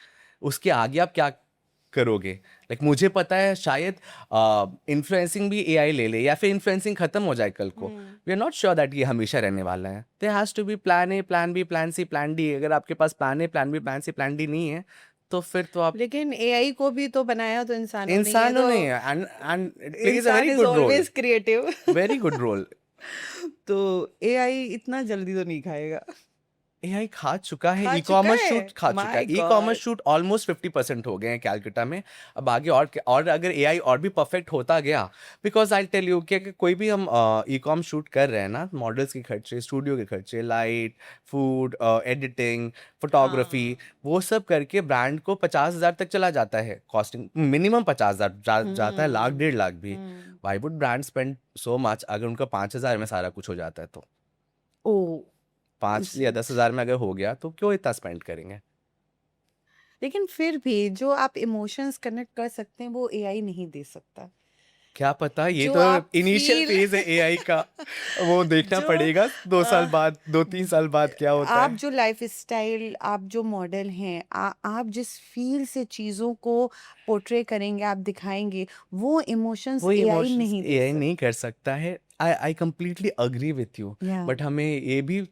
उसके आगे आप क्या करोगे? लाइक मुझे पता है शायद इन्फ्लुएंसिंग भी एआई ले ले या फिर इन्फ्लुएंसिंग खत्म हो जाए कल को। We are not sure that ये हमेशा रहने वाला है। There has to be plan A, plan B, plan C, plan D. अगर आपके पास plan A, plan B, plan C, plan D नहीं है, तो फिर तो आप लेकिन एआई को भी तो बनाया तो इंसानों ने ही है, इंसानों तो नहीं है, एंड इट प्लेज अ इंसान very is good role, always creative. Very good role. तो एआई इतना जल्दी तो नहीं खाएगा। एआई खा चुका है, खा ई चुका कॉमर्स है? शूट खा चुका है। My E God. Commerce shoot almost 50% हो गए हैं कैलकाटा में। अब आगे और अगर एआई और भी परफेक्ट होता गया, बिकॉज आई टेल यू कि अगर कोई भी हम ई कॉम शूट कर रहे हैं ना, मॉडल्स के खर्चे, स्टूडियो के खर्चे, लाइट, फूड, एडिटिंग, फोटोग्राफी, हाँ। वो सब करके ब्रांड को 50,000 तक चला जाता है कॉस्टिंग। मिनिमम 50,000 जाता है, लाख हम्म 1.5 लाख भी। Hmm. Why would brand spend so much अगर उनका 5,000 में सारा कुछ हो जाता है? तो ओ 5 या 10,000 में अगर हो गया तो क्यों इतना स्पेंड करेंगे? लेकिन फिर भी जो आप इमोशंस कनेक्ट कर सकते हैं वो एआई नहीं दे सकता। क्या पता, ये जो तो आप इनिशियल फील फेज है एआई का। वो देखना जो पड़ेगा 2 साल अ, बाद, 2-3 साल बाद क्या होता आप है। जो लाइफ स्टाइल, आप जो मॉडल हैं, आप जिस फील से चीज़ों को पोर्ट्रे करेंगे, आप दिखाएंगे, वो इमोशंस वो एआई इमोशंस नहीं दे एआई सकता। नहीं कर सकता है। I completely agree with you, या बट हमें ये भी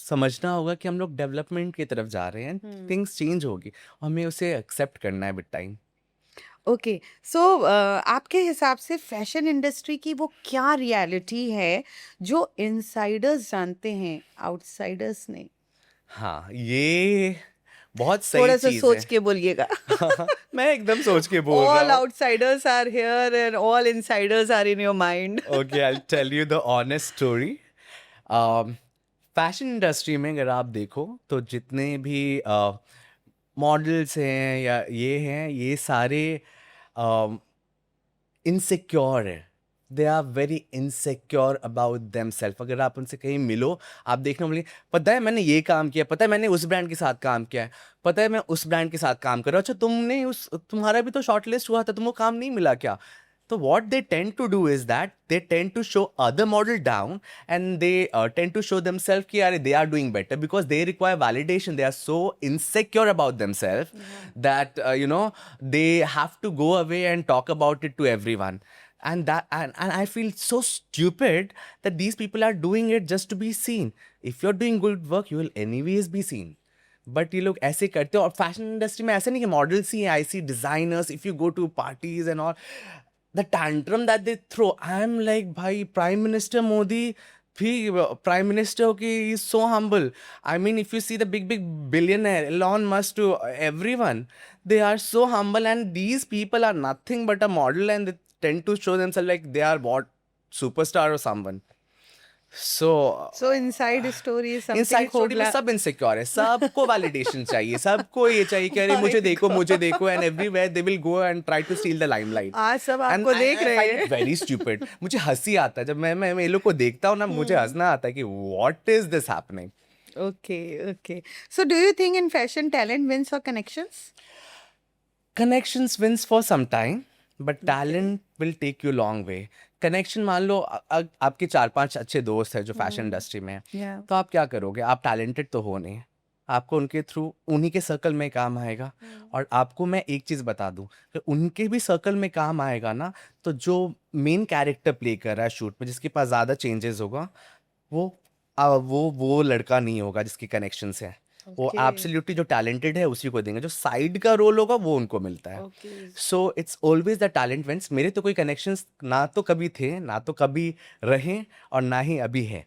समझना होगा कि हम लोग डेवलपमेंट की तरफ जा रहे हैं, थिंग्स चेंज होगी, हमें उसे एक्सेप्ट करना है विद टाइम। ओके। सो आपके हिसाब से फैशन इंडस्ट्री की वो क्या रियलिटी है जो इनसाइडर्स जानते हैं, आउटसाइडर्स नहीं? हाँ, ये बहुत सही थोड़ा सा चीज़ सोच है। के बोलिएगा। मैं एकदम सोच के बोल रहा ऑल हूँ। Outsiders are here and all insiders are in your mind. Okay, I tell you the honest story. Fashion industry में अगर आप देखो तो जितने भी मॉडल्स हैं या ये हैं, ये सारे इनसिक्योर है। They are very insecure about them self. अगर आप उनसे कहीं मिलो, आप देखने बोले, पता है मैंने ये काम किया, पता है मैंने उस ब्रांड के साथ काम किया है, पता है मैं उस ब्रांड के साथ काम कर रहा हूँ। अच्छा, तुम्हारा भी तो शॉर्ट लिस्ट हुआ था, तुमको काम नहीं मिला क्या? तो what they tend to do is that they tend to show other model down, and they tend to show themselves कि अरे they are doing better, because they require validation. They are so insecure about themselves that they have to go away and talk about it to everyone. And I feel so stupid that these people are doing it just to be seen. If you're doing good work, you will anyways be seen. But ये लोग ऐसे करते हैं। और fashion industry में ऐसा नहीं कि मॉडल्स ही हैं, I see designers, if you go to parties and all, the tantrum that they throw, I am like भाई, प्राइम मिनिस्टर मोदी भी प्राइम मिनिस्टर हो कि is so humble. I mean, if you see the big big billionaire Elon Musk to everyone, they are so humble, and these people are nothing but a model, and they tend to show themselves like they are what, superstar or someone. So so inside story something inside story में खोखला। सब insecure है, सबको validation चाहिए, सबको ये चाहिए कि अरे मुझे देखो, मुझे देखो, and everywhere they will go and try to steal the limelight. आज सब आपको देख रहे हैं। Very stupid. मुझे हंसी आता है जब मैं ये लोग को देखता हूँ ना, मुझे हंसना आता है कि what is this happening. Okay okay. So do you think in fashion talent wins और connections? Connections wins for some time, but talent will take you long way. Connection, मान लो आपके 4-5 अच्छे दोस्त हैं जो फैशन इंडस्ट्री में हैं, या तो आप क्या करोगे? आप टैलेंटेड तो हो नहीं, आपको उनके थ्रू उन्हीं के सर्कल में काम आएगा। और आपको मैं एक चीज़ बता दूं कि उनके भी सर्कल में काम आएगा ना, तो जो मेन कैरेक्टर प्ले कर रहा है शूट में, जिसके पास ज़्यादा चेंजेस होगा, वो वो लड़का नहीं होगा जिसके कनेक्शंस हैं। वो Okay. एब्सोल्युटली जो टैलेंटेड है उसी को देंगे, जो साइड का रोल होगा वो उनको मिलता है। Okay. So it's always the talent wins. मेरे तो कोई कनेक्शंस ना तो कभी थे, ना तो कभी रहे, और ना ही अभी है,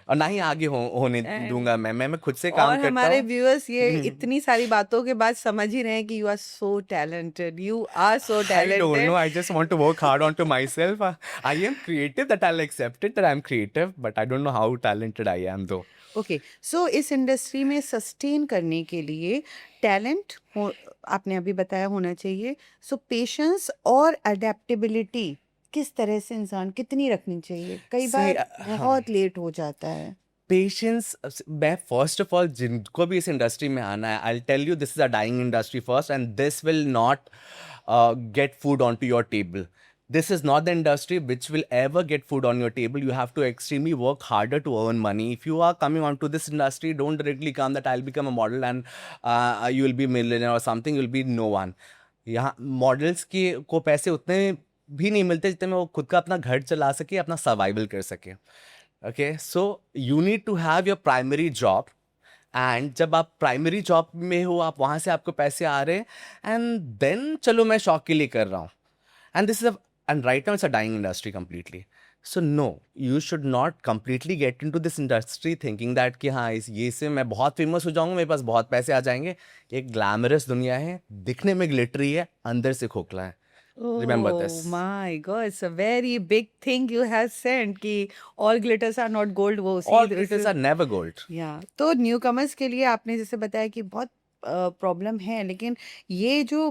और ना ही आगे होने And- दूंगा। मैं खुद से काम और करता हमारे हूँ। व्यूअर्स ये इतनी सारी बातों के बाद समझ ही रहे हैं कि you are so talented, you are so I don't know. Talented. I just want to work hard onto myself. I am creative, that I'll accept it that I'm creative, but I don't know how talented I am though. Okay, so इस industry में sustain करने के लिए talent हो, आपने अभी बताया, होना चाहिए। सो पेशेंस और अडेप्टेबिलिटी किस तरह से इंसान कितनी रखनी चाहिए? कई सही, बार बहुत लेट हो जाता है। पेशेंस। मैं फर्स्ट ऑफ ऑल जिनको भी इस इंडस्ट्री में आना है, I tell you this is a dying industry first, and this will not get food onto your table. This is not the industry which will ever get food on your table. You have to extremely work harder to earn money. If you are coming onto this industry, don't directly come that I'll become a model and you will be a millionaire or something. You'll be no one. यहाँ models के को पैसे उतने भी नहीं मिलते जितने में वो खुद का अपना घर चला सके, अपना सर्वाइवल कर सके। Okay, so you need to have your primary job, and जब आप प्राइमरी जॉब में हो, आप वहाँ से आपको पैसे आ रहे हैं, एंड देन चलो मैं शौक के लिए कर रहा हूँ, and this is and right now it's a dying industry completely. So no, you should not completely get into this industry thinking that कि हाँ ये से मैं बहुत फेमस हो जाऊंगा, मेरे पास बहुत पैसे आ जाएंगे। एक ग्लैमरस दुनिया है, दिखने में ग्लिटरी है, अंदर से खोखला है। Remember this. Oh my God, it's a very big thing you have said कि all glitters are not gold. वो All this glitters is- are never gold. या तो न्यू कमर्स के लिए आपने जैसे बताया कि बहुत प्रॉब्लम है, लेकिन ये जो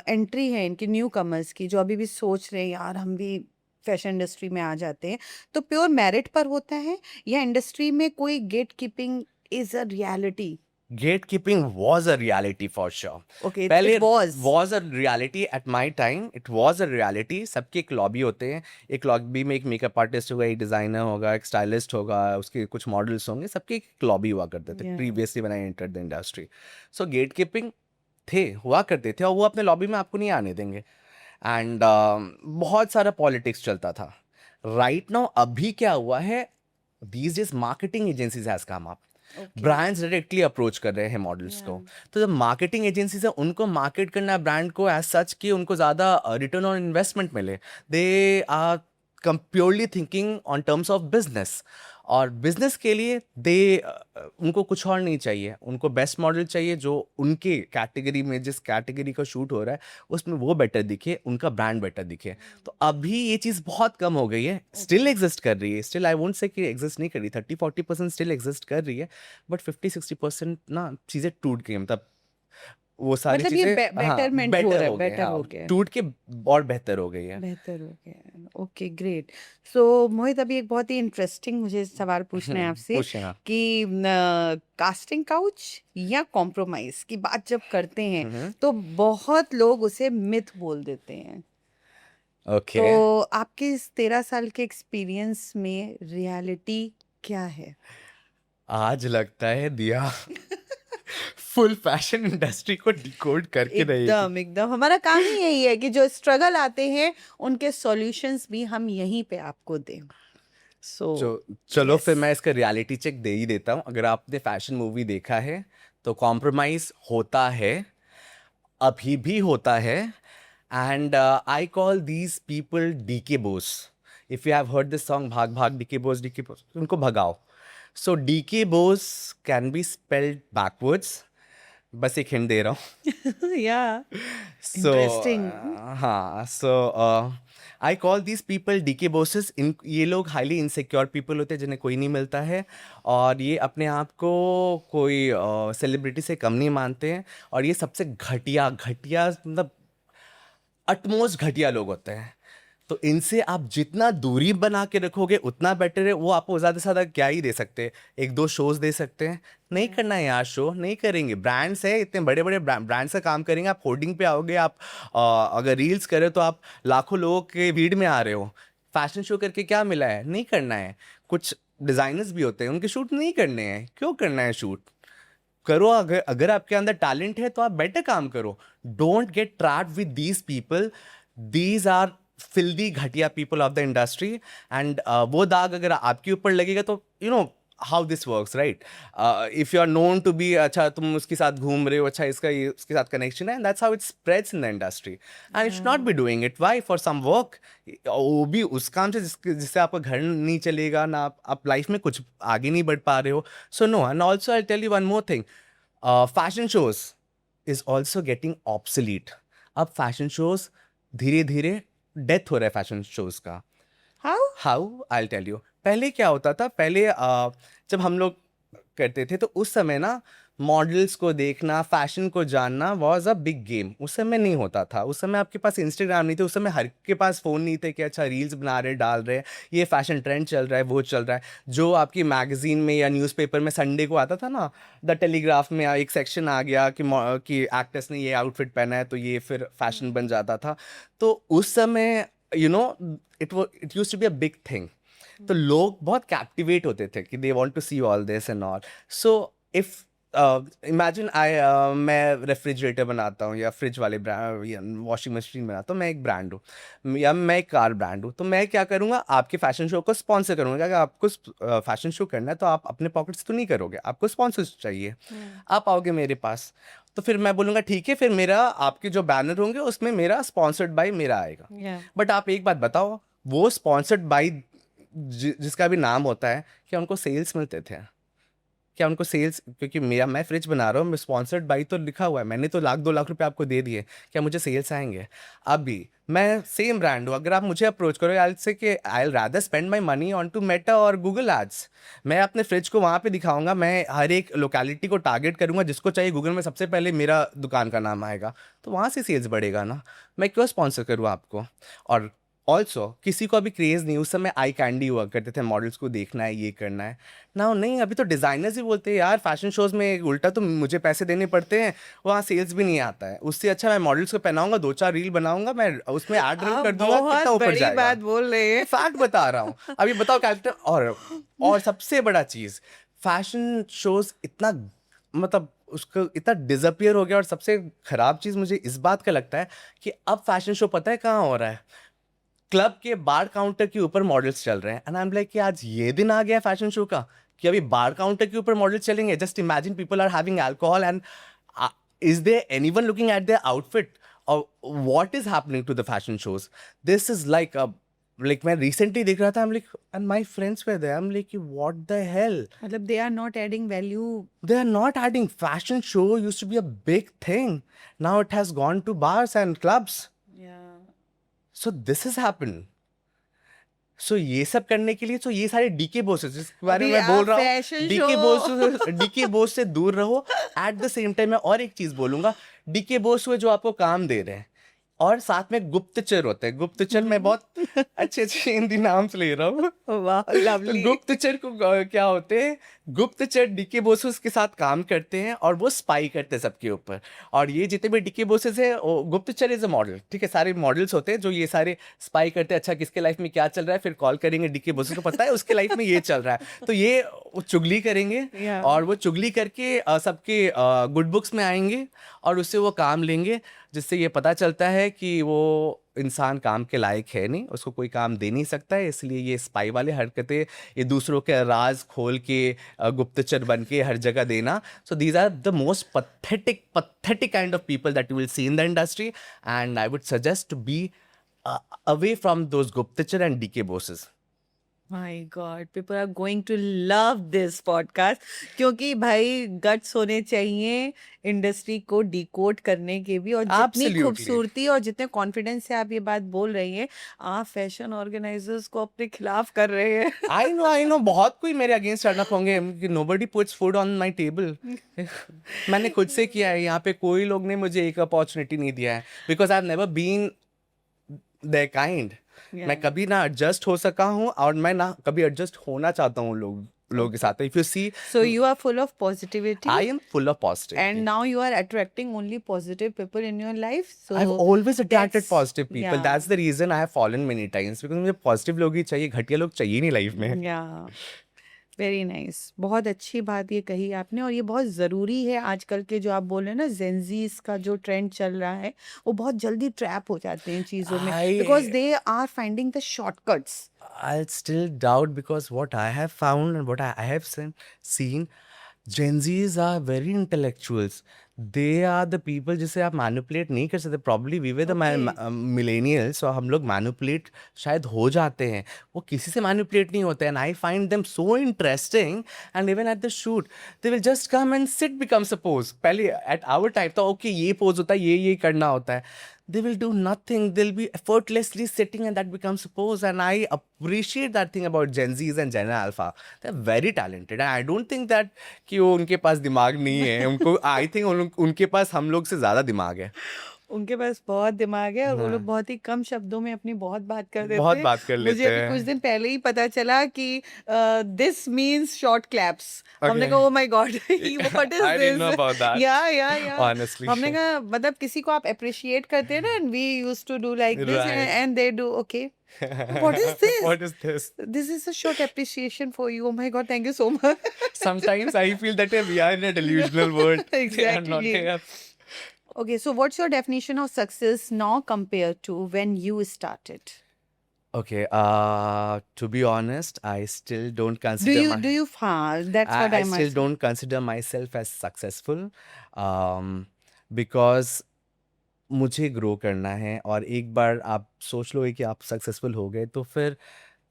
एंट्री है इनकी न्यू कमर्स की, जो अभी भी सोच रहे हैं यार हम भी फैशन इंडस्ट्री में आ जाते हैं, तो प्योर मेरिट पर होता है या इंडस्ट्री में कोई gatekeeping is a reality? Gatekeeping was a reality for sure. Okay, पहले it was a reality at my time. It was a reality. सबके एक लॉबी होते हैं, एक लॉबी में एक मेकअप आर्टिस्ट होगा, एक डिजाइनर होगा, एक स्टाइलिस्ट होगा, उसके कुछ मॉडल्स होंगे, सबके एक लॉबी हुआ करते थे Yeah. Previously when I entered the industry. So gate keeping हुआ करते थे, और वो अपने लॉबी में आपको नहीं आने देंगे, एंड बहुत सारा पॉलिटिक्स चलता था। राइट नाउ अभी क्या हुआ है, these days marketing agencies has come up. Brands directly approach कर रहे हैं मॉडल्स को। तो जब मार्केटिंग एजेंसीज है, उनको मार्केट करना है ब्रांड को एज सच कि उनको ज़्यादा रिटर्न ऑन इन्वेस्टमेंट मिले। They are purely thinking on terms of business, और बिजनेस के लिए उनको कुछ और नहीं चाहिए, उनको बेस्ट मॉडल चाहिए जो उनके कैटेगरी में, जिस कैटेगरी का शूट हो रहा है उसमें वो बेटर दिखे, उनका ब्रांड बेटर दिखे। तो अभी ये चीज़ बहुत कम हो गई है, स्टिल एग्जिस्ट कर रही है, स्टिल आई वोंट से कि एग्जिस्ट नहीं कर रही, 30-40% स्टिल एग्जिस्ट कर रही है, बट 50-60% ना चीज़ें टूट गई, मतलब वो सारी मतलब ये चीज़ें betterment हो रहा है, better हो गया है। टूट के और बेहतर हो गई है। बेहतर हो गया। Okay, great. सो मोहित, अभी एक बहुत ही इंटरेस्टिंग मुझे सवाल पूछना है आपसे पूछिए ना। कि कास्टिंग काउच या कॉम्प्रोमाइज की बात जब करते हैं तो बहुत लोग उसे मिथ बोल देते हैं। ओके, तो आपके इस 13 साल के एक्सपीरियंस में रियलिटी क्या है? आज लगता है दिया फुल फैशन इंडस्ट्री को डिकोड करके रहेगी। एकदम एकदम, हमारा काम ही यही है कि जो स्ट्रगल आते हैं उनके सॉल्यूशंस भी हम यहीं पे आपको दें। सो चलो yes. फिर मैं इसका रियलिटी चेक दे ही देता हूँ। अगर आपने फैशन मूवी देखा है तो कॉम्प्रोमाइज होता है, अभी भी होता है, and I call these people D K Bose. If you have heard this song भाग भाग डीके बोस, उनको भगाओ। So D K Bose can be spelled backwards, बस एक हिंट दे रहा हूँ। या So, Interesting. हाँ, so I call these people D K Boses. इन ये लोग हाईली इनसिक्योर पीपल होते हैं जिन्हें कोई नहीं मिलता है, और ये अपने आप को कोई सेलिब्रिटी से कम नहीं मानते हैं, और ये सबसे घटिया मतलब अटमोस्ट घटिया लोग होते हैं। तो इनसे आप जितना दूरी बना के रखोगे उतना बेटर है। वो आपको ज़्यादा से ज़्यादा क्या ही दे सकते हैं, 1-2 शोज़ दे सकते हैं। नहीं करना है यार, शो नहीं करेंगे। ब्रांड्स है, इतने बड़े बड़े ब्रांड्स का काम करेंगे। आप होर्डिंग पे आओगे, आप अगर रील्स करें तो आप लाखों लोगों के भीड़ में आ रहे हो। फैशन शो करके क्या मिला है? नहीं करना है। कुछ डिज़ाइनर्स भी होते हैं, उनके शूट नहीं करने हैं। क्यों करना है शूट? करो, अगर आपके अंदर टैलेंट है तो आप बेटर काम करो। Don't get trapped with these people. These are filthy घटिया people of the industry, and वो दाग अगर आपके ऊपर लगेगा तो how this works, right? If you are known to be, अच्छा तुम उसके साथ घूम रहे हो, अच्छा इसका ये उसके साथ connection है, and that's how it spreads in the industry. And you should not be doing it. Why? For some work. वो भी उस काम से जिससे आपका घर नहीं चलेगा ना, आप लाइफ में कुछ आगे नहीं बढ़ पा रहे हो. So no. And also I'll tell you one more thing. Fashion shows is also getting obsolete. अब fashion shows धीरे धीरे डेथ हो रहा है फैशन शोज का. How I tell you. पहले क्या होता था, पहले जब हम लोग करते थे तो उस समय ना मॉडल्स को देखना, फैशन को जानना वाज अ बिग गेम. उस समय नहीं होता था. उस समय आपके पास इंस्टाग्राम नहीं थे. उस समय हर के पास फ़ोन नहीं थे कि अच्छा रील्स बना रहे, डाल रहे, ये फैशन ट्रेंड चल रहा है, वो चल रहा है. जो आपकी मैगजीन में या न्यूज़पेपर में संडे को आता था ना, द टेलीग्राफ में एक सेक्शन आ गया कि एक्ट्रेस ने ये आउटफिट पहना है तो ये फिर फैशन बन जाता था. तो उस समय you know it used to be a big thing. तो लोग बहुत कैप्टिवेट होते थे कि they want to see all this and all. So if imagine मैं रेफ्रिजरेटर बनाता हूँ या फ्रिज वाले ब्रांड या वॉशिंग मशीन बनाता हूँ, मैं एक ब्रांड हूँ या मैं एक कार ब्रांड हूँ, तो मैं क्या करूँगा, आपके फैशन शो को स्पॉन्सर करूँगा. अगर आपको फैशन शो करना है तो आप अपने पॉकेट से तो नहीं करोगे, आपको स्पॉन्सर चाहिए. आप आओगे मेरे पास तो फिर मैं बोलूँगा ठीक है, फिर मेरा आपके जो बैनर होंगे उसमें मेरा स्पॉन्सर्ड बाय मेरा आएगा. बट आप एक बात बताओ, वो स्पॉन्सर्ड बाय जिसका भी नाम होता है, क्या उनको सेल्स मिलते थे? क्या उनको सेल्स, क्योंकि मैं फ्रिज बना रहा हूँ, स्पॉन्सर्ड बाई तो लिखा हुआ है, मैंने तो 1-2 लाख रुपए आपको दे दिए, क्या मुझे सेल्स आएंगे? अभी मैं सेम ब्रांड हूँ, अगर आप मुझे अप्रोच करो, आई से कि I will rather spend my money on to Meta और गूगल एड्स. मैं अपने फ्रिज को वहाँ पे दिखाऊंगा, मैं हर एक लोकेलिटी को टारगेट करूँगा, जिसको चाहिए गूगल में सबसे पहले मेरा दुकान का नाम आएगा, तो वहाँ से सेल्स बढ़ेगा ना. मैं क्यों स्पॉन्सर करूँ आपको? और ऑल्सो किसी को अभी क्रेज़ नहीं, उस समय आई कैंडी हुआ करते थे, मॉडल्स को देखना है, ये करना है ना. नहीं, अभी तो डिज़ाइनर्स ही बोलते हैं यार फैशन शोज़ में उल्टा तो मुझे पैसे देने पड़ते हैं, वहाँ सेल्स भी नहीं आता है. उससे अच्छा मैं मॉडल्स को पहनाऊंगा, 2-4 रील बनाऊंगा, मैं उसमें ऐड रन कर दूंगा, कितना ऊपर जाएगा. बात बोल रहे हैं. फैक्ट बता रहा हूँ. अभी बताओ कैरेक्टर. और सबसे बड़ा चीज़, फैशन शोज़ इतना मतलब उसका इतना डिसअपियर हो गया. और सबसे ख़राब चीज़ मुझे इस बात का लगता है कि अब फैशन शो पता है कहाँ हो रहा है? क्लब के बार काउंटर के ऊपर मॉडल्स चल रहे हैं. एंड आई एम लाइक कि आज ये दिन आ गया फैशन शो का कि अभी बार काउंटर के ऊपर मॉडल्स चलेंगे. Just imagine people are having alcohol and is there anyone looking at their outfit और what is happening to the fashion shows? This is like मैं रिसेंटली देख रहा था, I'm like, and my friends were there, I'm like, what the hell? मतलब they are not adding value. They are not adding. Fashion show used to be a big thing. Now it has gone to bars and clubs. So this has happened. So ये सब करने के लिए, so ये सारे DK bosses जिसके बारे में मैं बोल रहा हूँ, डीके बोस से दूर रहो. एट द सेम टाइम मैं और एक चीज बोलूंगा, डीके बोस हुए जो आपको काम दे रहे हैं, और साथ में गुप्तचर होते हैं. गुप्तचर मैं बहुत अच्छे हिंदी नाम से ले रहा हूँ. वाह, लवली. गुप्तचर को क्या होते हैं? गुप्तचर डीके बोसेस के साथ काम करते हैं और वो स्पाई करते हैं सबके ऊपर. और ये जितने भी डीके बोसेस हैं, गुप्तचर इज अ मॉडल, ठीक है, सारे मॉडल्स होते हैं जो ये सारे स्पाई करते हैं. अच्छा किसके लाइफ में क्या चल रहा है, फिर कॉल करेंगे डीके बोसेस को, पता है उसके लाइफ में ये चल रहा है, तो ये चुगली करेंगे. और वो चुगली करके सबके गुड बुक्स में आएंगे और उससे वो काम लेंगे, जिससे ये पता चलता है कि वो इंसान काम के लायक है नहीं, उसको कोई काम दे नहीं सकता है. इसलिए ये स्पाई वाले हरकतें, ये दूसरों के राज खोल के गुप्तचर बन के हर जगह देना. So these are the most pathetic kind of people that you will see in the industry, and I would suggest to be away from those guptachar and DK bosses. My God, people are going to love this podcast क्योंकि भाई guts होने चाहिए industry को decode करने के भी. और जितनी Absolutely. खूबसूरती और जितने कॉन्फिडेंस से आप ये बात बोल रही हैं, आप फैशन ऑर्गेनाइजर्स को अपने खिलाफ कर रहे हैं. I know बहुत कोई मेरे अगेंस्ट टर्न अप होंगे कि nobody puts food on my table. मैंने खुद से किया है, यहाँ पे कोई लोग ने मुझे एक अपॉर्चुनिटी नहीं दिया है, because I've never been their kind. मैं कभी ना एडजस्ट हो सका हूँ और मैं ना कभी एडजस्ट होना चाहता हूँ लोगों के साथ. If you see, So you are full of positivity. I am full of positivity. And now you are attracting only positive people in your life. So I've always attracted that's- positive people. yeah. That's the reason I have fallen many times, because मुझे positive लोग ही चाहिए, घटिया लोग चाहिए नहीं life में. Yeah. Very nice, बहुत अच्छी बात ये कही आपने, और ये बहुत ज़रूरी है। आजकल के जो आप बोल रहे हैं ना, जेनजीज का जो ट्रेंड चल रहा है, वो बहुत जल्दी ट्रैप हो जाते हैं चीज़ों में, because I they are finding the shortcuts. I'll still doubt because what I have found and what I have seen, Gen Zs are very intellectuals. They are the people जिसे आप manipulate नहीं कर सकते. Probably we were the Okay. millennials, so हम लोग manipulate शायद हो जाते हैं. वो किसी से manipulate नहीं होते. And I find them so interesting. And even at the shoot, they will just come and sit become a pose. पहले at our type था okay ये pose होता है, ये करना होता है. They will do nothing. They'll be effortlessly sitting and that becomes a pose. And I appreciate that thing about Gen Zs and Gen Alpha. They're very talented. And I don't think that कि वो उनके पास दिमाग नहीं है. उनको I think उनके पास हम लोग से ज़्यादा दिमाग है. उनके पास बहुत दिमाग है, और वो लोग हाँ, बहुत ही कम शब्दों में अपनी बहुत बात कर देते बहुत हैं. बात कर मुझे लेते अभी कुछ हैं. दिन पहले ही पता चला कि दिस मीन्स शॉर्ट क्लैप्स. हमने Okay. कहा oh my God, what is I didn't know this. about that. या Honestly. हमने कहा मतलब किसी को आप अप्रिशिएट करते हैं ना, and we used to do like this, Right. And they do okay, what is this. What is this? This is a short appreciation for you. Oh my God, thank you so much. Sometimes I feel that we are in a delusional world. We are not Exactly. here. Okay, so what's your definition of success now compared to when you started? Okay, to be honest, I still don't Do consider you do you that's what I I'm still asking. don't consider myself as successful, um, because मुझे grow करना है और एक बार आप सोच लो कि आप successful हो गए तो फिर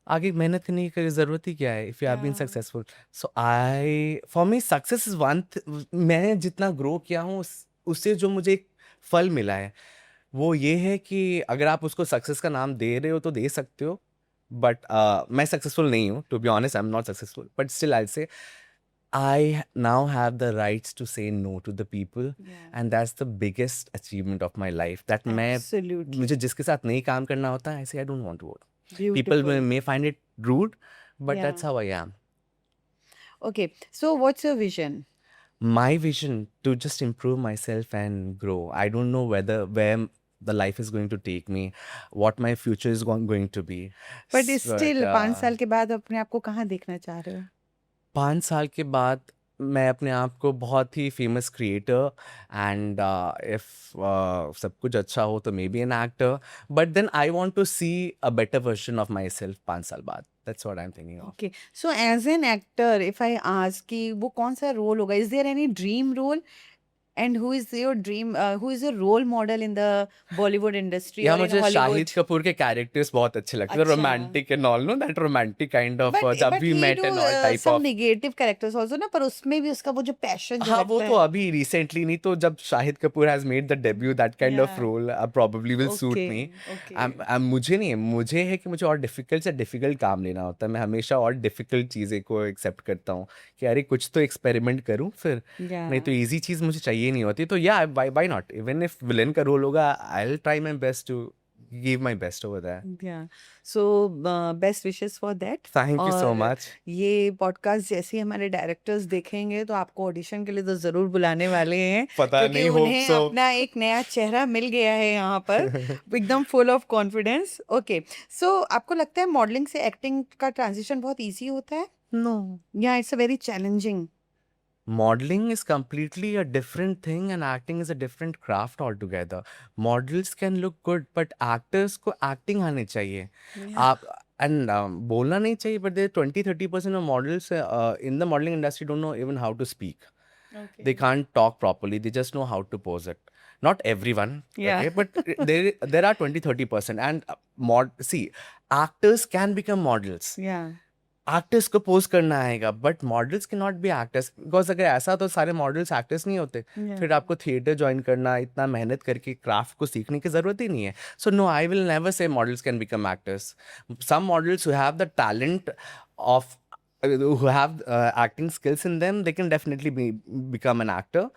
आगे मेहनत करने की ज़रूरत ही क्या है if you have been Yeah. Successful. So I for me success is one. मैं जितना ग्रो किया हूँ उससे जो मुझे एक फल मिला है वो ये है कि अगर आप उसको सक्सेस का नाम दे रहे हो तो दे सकते हो. बट मैं सक्सेसफुल नहीं हूँ, to be honest I am not successful, but still I say I now have the rights to say no to the people, Yeah. and that's the biggest achievement of my life. That मैं Absolutely. मुझे जिसके साथ नहीं काम करना होता है, I say I don't want to work. People Beautiful. may find it rude, but that's Yeah. how I am. Okay, so what's your vision? My vision to just improve myself and grow. I don't know where the life is going to take me, what my future is going to be. But still, 5 uh, साल के बाद अपने आप को कहाँ देखना चाह रहे हो? 5 साल के बाद मैं अपने आप को बहुत ही फेमस क्रिएटर एंड इफ सब कुछ अच्छा हो तो maybe an actor, but then I want to see a better version of myself 5 साल बाद. That's what I am thinking of. Okay, so as an actor, if I ask कि वो कौन सा रोल होगा, is there any dream role? And who is your dream? Who is your role model in the Bollywood industry या or in मुझे Shahid Hollywood? Kapoor के characters बहुत अच्छे लगते हैं, अच्छा. Romantic and all, no that romantic kind of जब But we he met do and all type some of. negative characters also ना, पर उसमें भी उसका वो जो passion जो हाँ वो लगता तो है. अभी रिसेंटली नहीं, तो जब Shahid Kapoor has made the debut that kind of Yeah. Role probably will suit me. Okay. मुझे नहीं है, मुझे है कि मुझे और डिफिकल्ट से डिफिकल्ट काम लेना होता है. मैं हमेशा और डिफिकल्ट चीज़ें को एक्सेप्ट करता हूँ कि अरे कुछ तो एक्सपेरिमेंट करूँ फिर, नहीं तो Yeah. इजी चीज़ मुझे चाहिए नहीं होती. तो या by not, even if villain का रोल होगा I will try my best to give my best over that. Yeah. So best wishes for that. Thank you so और मच. ये पॉडकास्ट जैसे ही हमारे डायरेक्टर्स देखेंगे तो आपको ऑडिशन के लिए तो ज़रूर बुलाने वाले हैं, पता क्योंकि नहीं, होप उन्हें सो. अपना एक नया चेहरा मिल गया है यहाँ पर, एकदम फुल ऑफ कॉन्फिडेंस. ओके, सो आपको लगता है मॉडलिंग से एक्टिंग का ट्रांजिशन बहुत इजी होता है? नो, या it's a very challenging? modeling is completely a different thing and acting is a different craft altogether. Models can look good but actors को acting आने चाहिए. आप and बोलना नहीं चाहिए, but there 20-30% of models in the modeling industry don't know even how to speak. They can't talk properly, they just know how to pose it. Not everyone, Yeah. okay, but there are 20-30% and see, actors can become models. या actors को pose करना आएगा, but models के not be actors, because अगर ऐसा तो सारे models actors नहीं होते. फिर आपको थिएटर ज्वाइन करना, इतना मेहनत करके क्राफ्ट को सीखने की ज़रूरत ही नहीं है. So no, I will never say models can become actors. Some models who have the talent of who have acting skills in them, they can definitely become an actor.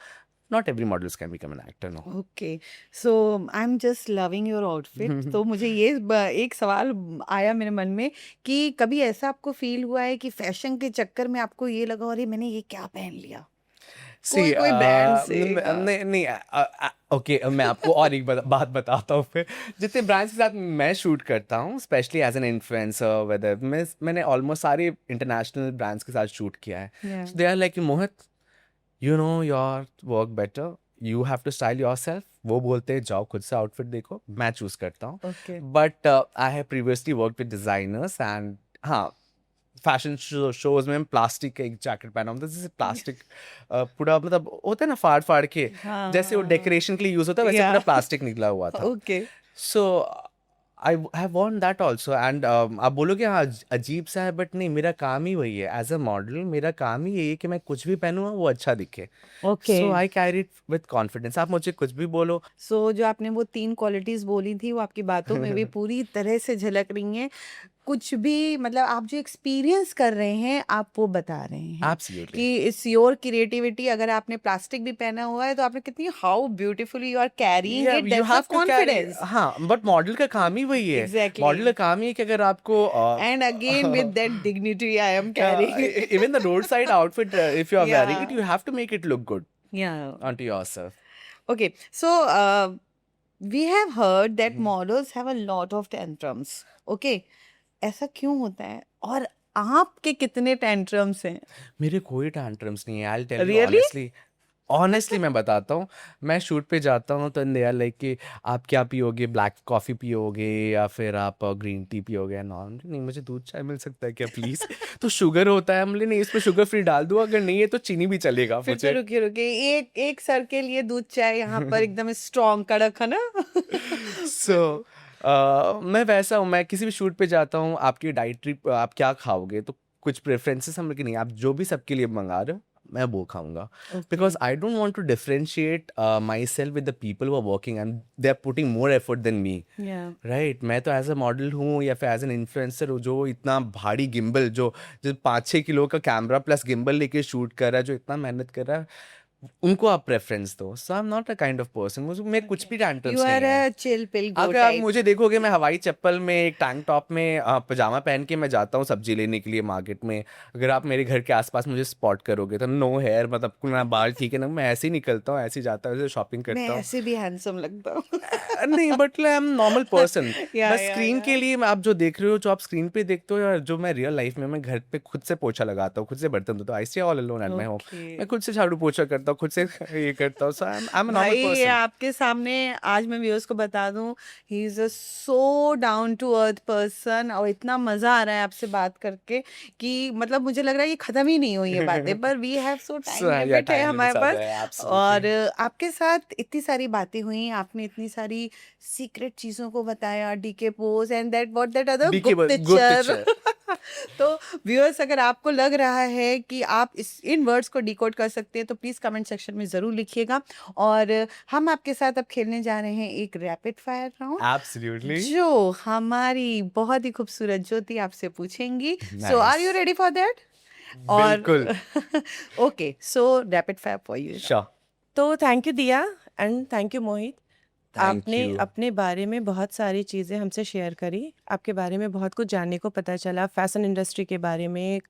Not every models can become an actor, no. Okay, so I am just loving your outfit. तो मुझे ये एक सवाल आया मेरे मन में कि कभी ऐसा आपको फील हुआ है कि फैशन के चक्कर में आपको ये लगा अरे मैंने ये क्या पहन लिया? कोई कोई ब्रांड से हाँ। नहीं नहीं ओके मैं आपको और एक बात बताता हूँ फिर जितने ब्रांड्स के साथ मैं शूट करता हूँ specially as an influencer whether मैंने ऑलमोस्ट सारे इंटरनेशनल ब्रांड्स के साथ शूट किया है Yeah. So they are like Mohit you know your work better you have to style yourself वो बोलते हैं जाओ खुद से आउटफिट देखो मैं चूज करता हूँ Okay. But I have previously work with designers and हाँ फैशन शोज में प्लास्टिक का एक जैकेट पहना होता है जैसे प्लास्टिक पूरा मतलब होता है ना फाड़ फाड़ के हाँ, जैसे वो हाँ, डेकोरेशन के लिए यूज होता है वैसे Yeah. पूरा प्लास्टिक निकला हुआ था Okay. So I have want that also and आप बोलोगे हाँ अजीब सा है बट नहीं मेरा काम ही वही है एज अ मॉडल मेरा काम ही यही है कि मैं कुछ भी पहनूँ वो अच्छा दिखे Okay. So I carry it with confidence आप मुझे कुछ भी बोलो सो जो आपने वो 3 क्वालिटीज बोली थी वो आपकी बातों में भी पूरी तरह से झलक रही हैं कुछ भी मतलब आप जो एक्सपीरियंस कर रहे हैं आप वो बता रहे हैं एब्सोल्युटली कि इट्स योर क्रिएटिविटी अगर आपने प्लास्टिक भी पहना हुआ है तो आपने कितनी how beautifully you are carrying it you that's have a to carry confidence हाँ बट मॉडल का काम ही वही है Exactly. मॉडल का काम ही है कि अगर आपको and again with that dignity I am carrying even the roadside outfit if you are wearing it Yeah. you have to make it look good या onto yourself Okay, so we have heard that models have a lot of tantrums. Okay, ऐसा क्यों होता है और आपके कितने tantrums हैं? मेरे कोई tantrums नहीं है I'll tell you Really? honestly मैं बताता हूँ मैं शूट पे जाता हूँ तो दे आर लाइक कि आप क्या पियोगे ब्लैक कॉफ़ी पियोगे या फिर आप ग्रीन टी पियोगे नॉन नहीं मुझे दूध चाय मिल सकता है क्या प्लीज़ तो शुगर होता है हमने नहीं इसमें शुगर फ्री डाल दो अगर नहीं है तो चीनी भी चलेगा फिर तो मुझे रुकिए रुकिए एक सर के लिए दूध चाय यहाँ पर एकदम स्ट्रॉन्ग कड़क है ना सो मैं वैसा हूँ मैं किसी भी शूट पे जाता हूँ आपकी डाइटरी आप क्या खाओगे तो कुछ प्रेफरेंसेस हम कि नहीं आप जो भी सबके लिए मंगा रहे हो मैं वो खाऊंगा because I don't want to differentiate my self with the people who are working and they are putting more effort than me Yeah. Right मैं तो एज अ मॉडल हूँ या फिर एज एन इन्फ्लुएंसर हूँ जो इतना भारी गिम्बल जो 5-6 किलो का कैमरा प्लस गिम्बल लेके शूट कर रहा है जो इतना मेहनत कर रहा है उनको आप प्रेफरेंस दो so I am not a kind of person मैं कुछ भी टैंट्रम्स You are नहीं है a chill pill go अगर आप type. मुझे देखोगे मैं हवाई चप्पल में एक टैंक टॉप में पजामा पहन के मैं जाता हूँ सब्जी लेने के लिए मार्केट में अगर आप मेरे घर के आसपास मुझे स्पॉट करोगे तो नो हेयर मतलब ना बाल ठीक है ना मैं ऐसे ही निकलता हूँ ऐसे ही जाता हूँ ऐसे शॉपिंग मैं करता हूँ ऐसे भी हैंडसम लगता हूँ नहीं but I am normal person Yeah, बस yeah, स्क्रीन yeah. के लिए आप जो देख रहे हो जो आप स्क्रीन पे देखते हो या जो मैं रियल लाइफ में मैं घर पे खुद से पोछा लगाता हूँ खुद से बर्तन धोता हूँ I stay all alone at my home Okay. मैं खुद से झाड़ू पोछा करता हूँ खुद से ये करता हूँ सो आई एम अ नॉर्मल भाई ये पर्सन आपके सामने आज मैं व्यूअर्स को बता दूं he is a so down to earth person और इतना मजा आ रहा है आपसे बात करके कि मतलब मुझे लग रहा है ये खत्म ही नहीं हुई है बातें पर we have so time So, yeah, limit है time हमारे limits are पास there, absolutely. और आपके साथ इतनी सारी बातें हुई आपने इतनी सारी सीक्रेट चीजों को बताया DK pose and that what that other DK गुप्तचर तो व्यूअर्स अगर आपको लग रहा है कि आप इन वर्ड्स को डिकोड कर सकते हैं तो प्लीज कमेंट सेक्शन में जरूर लिखिएगा और हम आपके साथ अब खेलने जा रहे हैं एक रैपिड फायर राउंड Absolutely. जो हमारी बहुत ही खूबसूरत ज्योति आपसे पूछेंगी so Nice. Are you ready for that और बिल्कुल। Okay so rapid fire for you Sure. तो thank you Diya and thank you Mohit Thank आपने you. अपने बारे में बहुत सारी चीज़ें हमसे शेयर करी आपके बारे में बहुत कुछ जानने को पता चला फैशन इंडस्ट्री के बारे में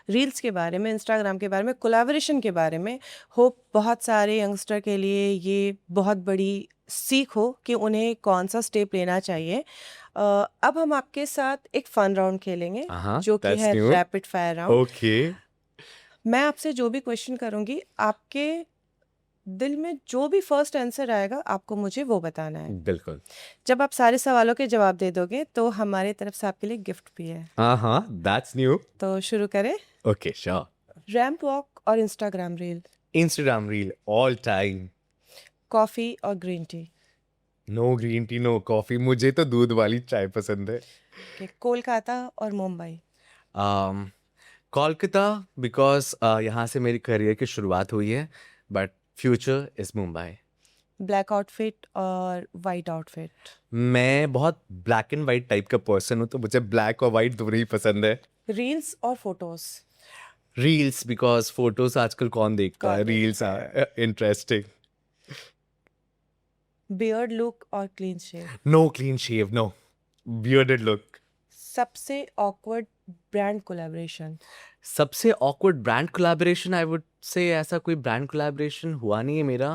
रील्स के बारे में इंस्टाग्राम के बारे में कोलैबोरेशन के बारे में होप बहुत सारे यंगस्टर के लिए ये बहुत बड़ी सीख हो कि उन्हें कौन सा स्टेप लेना चाहिए अब हम आपके साथ एक फन राउंड खेलेंगे Uh-huh, जो कि that's है new. Rapid fire round Okay. मैं आपसे जो भी क्वेश्चन करूंगी आपके दिल में जो भी फर्स्ट आंसर आएगा आपको मुझे वो बताना है बिल्कुल। जब आप सारे सवालों के जवाब दे दोगे तो हमारे तरफ से आपके लिए गिफ्ट भी है Uh-huh, that's new. तो शुरू करें Okay, sure. रैंप वॉक और Instagram reel Instagram reel all time. Coffee और green tea No green tea, no coffee. मुझे तो दूध वाली चाय पसंद है। के कोलकाता और मुंबई कोलकाता बिकॉज यहाँ से मेरी करियर की शुरुआत हुई है but future is Mumbai black outfit और वाइट आउटफिट मैं बहुत ब्लैक एंड वाइट टाइप का पर्सन हूँ तो मुझे ब्लैक और वाइट दोनों ही पसंद है रील्स और फोटोज रील्स बिकॉज फोटोज आजकल कौन देखता है कौन reels are interesting beard look और clean shave no clean shave no bearded look सबसे ऑकवर्ड ब्रांड कोलैबोरेशन? सबसे awkward brand collaboration I would say ऐसा कोई ब्रांड कोलैबोरेशन हुआ नहीं है मेरा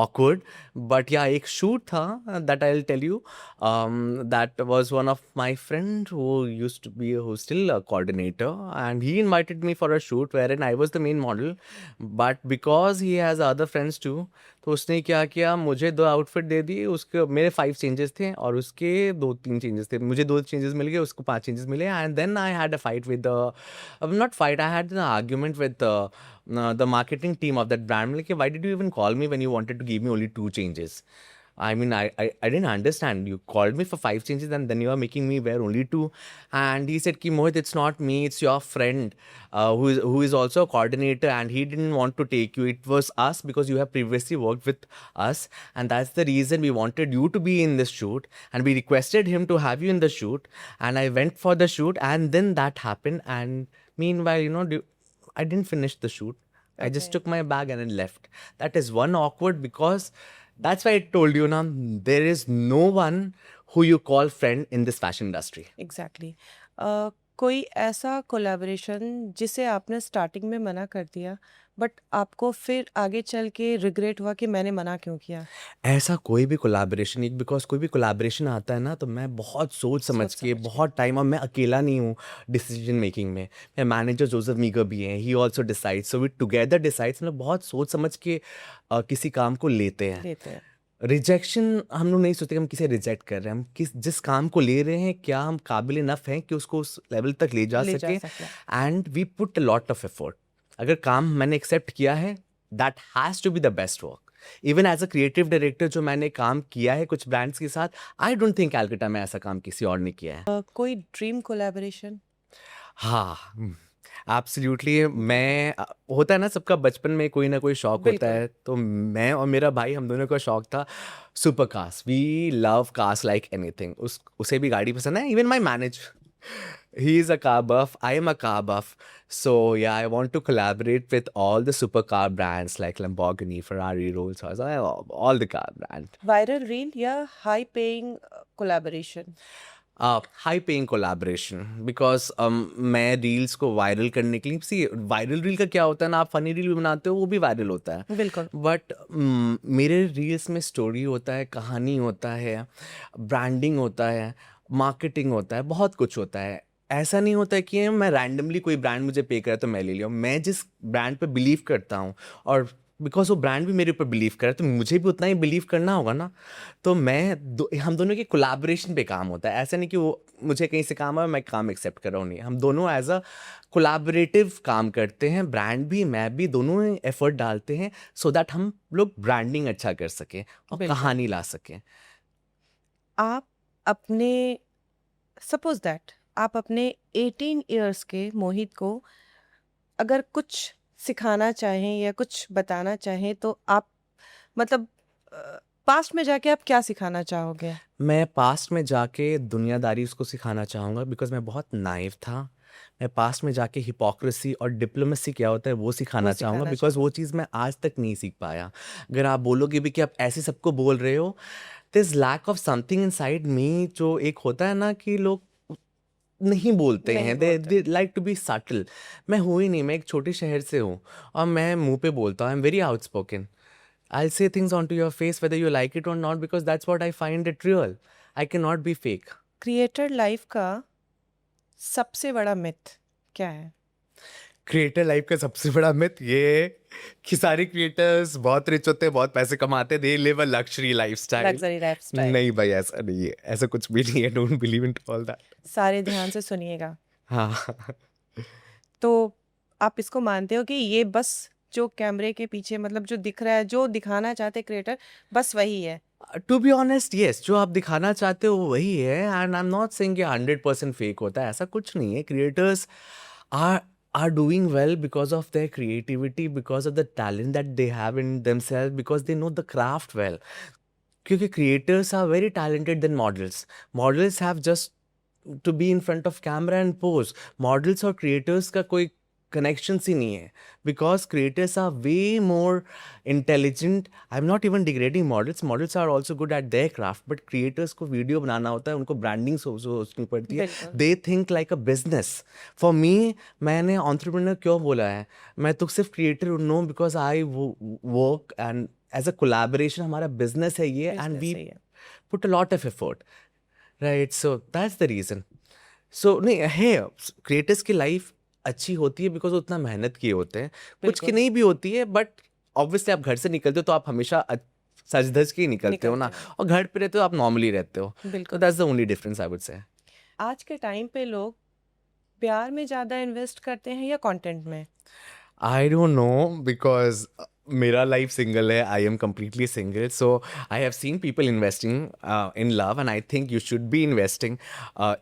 ऑकवर्ड, बट या एक शूट था that I will tell you, that was one of my friend who used to be who still coordinator and he invited me for a shoot where an I was the main model, but because he has other friends too, तो उसने क्या किया, मुझे 2 outfit दे दिए, उसके मेरे 5 changes थे और उसके 2-3 चेंजेस थे, मुझे 2 चेंजेस मिल गए, उसको 5 चेंजेस मिले and then I had a fight with not fight, I had an argument with the marketing team of that brand. Like, why did you even call me when you wanted to give me only 2 changes? I mean, I didn't understand. You called me for 5 changes and then you are making me wear only 2. And he said, Ki Mohit, it's not me, it's your friend who is also a coordinator and he didn't want to take you. It was us because you have previously worked with us. And that's the reason we wanted you to be in this shoot. And we requested him to have you in the shoot. And I went for the shoot and then that happened. And meanwhile, I didn't finish the shoot. I just Okay. took my bag and then left. That is one awkward because that's why I told you now there is no one who you call friend in this fashion industry. Exactly. कोई ऐसा collaboration जिसे आपने starting में मना कर दिया but आपको फिर आगे चल के रिग्रेट हुआ कि मैंने मना क्यों किया? ऐसा कोई भी कोलैबोरेशन नहीं, बिकॉज कोई भी कोलैबोरेशन आता है ना तो मैं बहुत सोच समझ सोच के समझ के। बहुत टाइम, और मैं अकेला नहीं हूँ डिसीजन मेकिंग में, मेरे मैनेजर जोसेफ मीगर भी हैं, he also decide, so we together decides, मतलब बहुत सोच समझ के किसी काम को लेते हैं। लेते हैं। रिजेक्शन हम लोग नहीं सोचते कि हम किसे रिजेक्ट कर रहे हैं, हम जिस काम को ले रहे हैं क्या हम काबिल इनफ हैं कि उसको उस लेवल तक ले जा ले जा सके, सके। And we put a lot of effort. अगर काम मैंने एक्सेप्ट किया है that has to be the best work. Even as a creative director जो मैंने काम किया है कुछ ब्रांड्स के साथ, आई डोंट थिंक कैलकाटा में ऐसा काम किसी और ने किया है। कोई ड्रीम कोलैबोरेशन? हाँ, एब्सोल्युटली। होता है ना सबका बचपन में कोई ना कोई शौक होता बिल्कुल। है, तो मैं और मेरा भाई हम दोनों का शौक था super cars. We love cars like anything. उसे भी गाड़ी पसंद है। Even my manager, he is a car buff, I am a car buff, so yeah, I want to collaborate with all the supercar brands like Lamborghini, Ferrari, Rolls-Royce, all the car brands. Viral reel या high paying collaboration? High paying collaboration, because मैं reels को viral करने के लिए, सी viral reel का क्या होता है ना, आप फनी रील भी बनाते हो वो भी वायरल होता है, बिल्कुल। बट मेरे रील्स में स्टोरी होता है, कहानी होता है, ब्रांडिंग होता है, मार्केटिंग होता है, बहुत कुछ होता है। ऐसा नहीं होता है कि मैं रैंडमली कोई ब्रांड मुझे पे करे तो मैं ले लिया। मैं जिस ब्रांड पे बिलीव करता हूँ और बिकॉज वो ब्रांड भी मेरे ऊपर बिलीव करे तो मुझे भी उतना ही बिलीव करना होगा ना, तो हम दोनों के कोलैबोरेशन पे काम होता है। ऐसा नहीं कि वो मुझे कहीं से काम है मैं काम एक्सेप्ट कर रहा हूँ, नहीं, हम दोनों एज अ कोलैबोरेटिव काम करते हैं। ब्रांड भी मैं भी दोनों एफर्ट डालते हैं सो दैट हम लोग ब्रांडिंग अच्छा कर सकें और बिल्कुल। कहानी ला सकें। आप अपने सपोज दैट आप अपने 18 इयर्स के मोहित को अगर कुछ सिखाना चाहें या कुछ बताना चाहें तो आप मतलब पास्ट में जाके आप क्या सिखाना चाहोगे? मैं पास्ट में जाके दुनियादारी उसको सिखाना चाहूँगा, बिकॉज मैं बहुत नाइव था। मैं पास्ट में जाके हिपोक्रेसी और डिप्लोमेसी क्या होता है वो सिखाना चाहूँगा, सिखाना बिकॉज वो चीज़ मैं आज तक नहीं सीख पाया। अगर आप बोलोगे भी कि आप ऐसे सबको बोल रहे हो, this lack of something inside me, जो एक होता है ना कि लोग नहीं बोलते नहीं हैं, बोलते। They like to be subtle. मैं हूँ ही नहीं, मैं एक छोटे शहर से हूँ और मैं मुंह पे बोलता हूँ, I am very outspoken. I'll say things onto your face whether you like it or not, because that's what I find it real. I cannot be fake. Creator life का सबसे बड़ा मिथ क्या है? क्रिएटर लाइफ का सबसे बड़ा myth ये है कि सारे क्रिएटर्स बहुत रिच होते हैं, बहुत पैसे कमाते हैं, they live a luxury lifestyle. Luxury lifestyle. नहीं भाई, ऐसा नहीं है, ऐसा कुछ भी नहीं है। Don't believe in all that. सारे ध्यान से सुनिएगा। हाँ। तो आप इसको मानते हो कि ये बस जो कैमरे के पीछे मतलब जो दिख रहा है, जो दिखाना चाहते क्रिएटर, बस वही है? टू बी ऑनेस्ट येस, जो आप दिखाना चाहते हो वही है, and I am not saying कि 100% फेक होता है, ऐसा कुछ नहीं है। Creators are doing well because of their creativity, because of the talent that they have in themselves, because they know the craft well. क्योंकि creators are very talented than models. Models have just to be in front of camera and pose. Models और creators का कोई connections ही नहीं है, because creators are way more intelligent. I am not even degrading models, models are also good at their craft, but creators को video बनाना होता है, उनको ब्रांडिंग सोचनी पड़ती है. बिल्कुल they think like a business. For me, मैंने एंटरप्रेन्योर क्यों बोला है, मैं तो सिर्फ creator no because I work and as a collaboration, हमारा बिजनेस है ये, एंड बिजनेस वी सही है put a lot of effort, right. So that's the reason. So नहीं है, क्रिएटर्स की लाइफ अच्छी होती है बिकॉज उतना मेहनत किए होते हैं. कुछ की बिल्कुल नहीं भी होती है, बट ऑब्वियसली आप घर से निकलते हो तो आप हमेशा सज धज के ही निकलते हो ना, निकलते हैं और घर पे रहते हो आप नॉर्मली रहते हो. तो बिल्कुल that's the only difference I would से. आज के टाइम पे लोग प्यार में ज़्यादा इन्वेस्ट करते हैं या कंटेंट में I don't know because मेरा लाइफ सिंगल है. I am completely single. So I have seen people investing in love, and I think you should be investing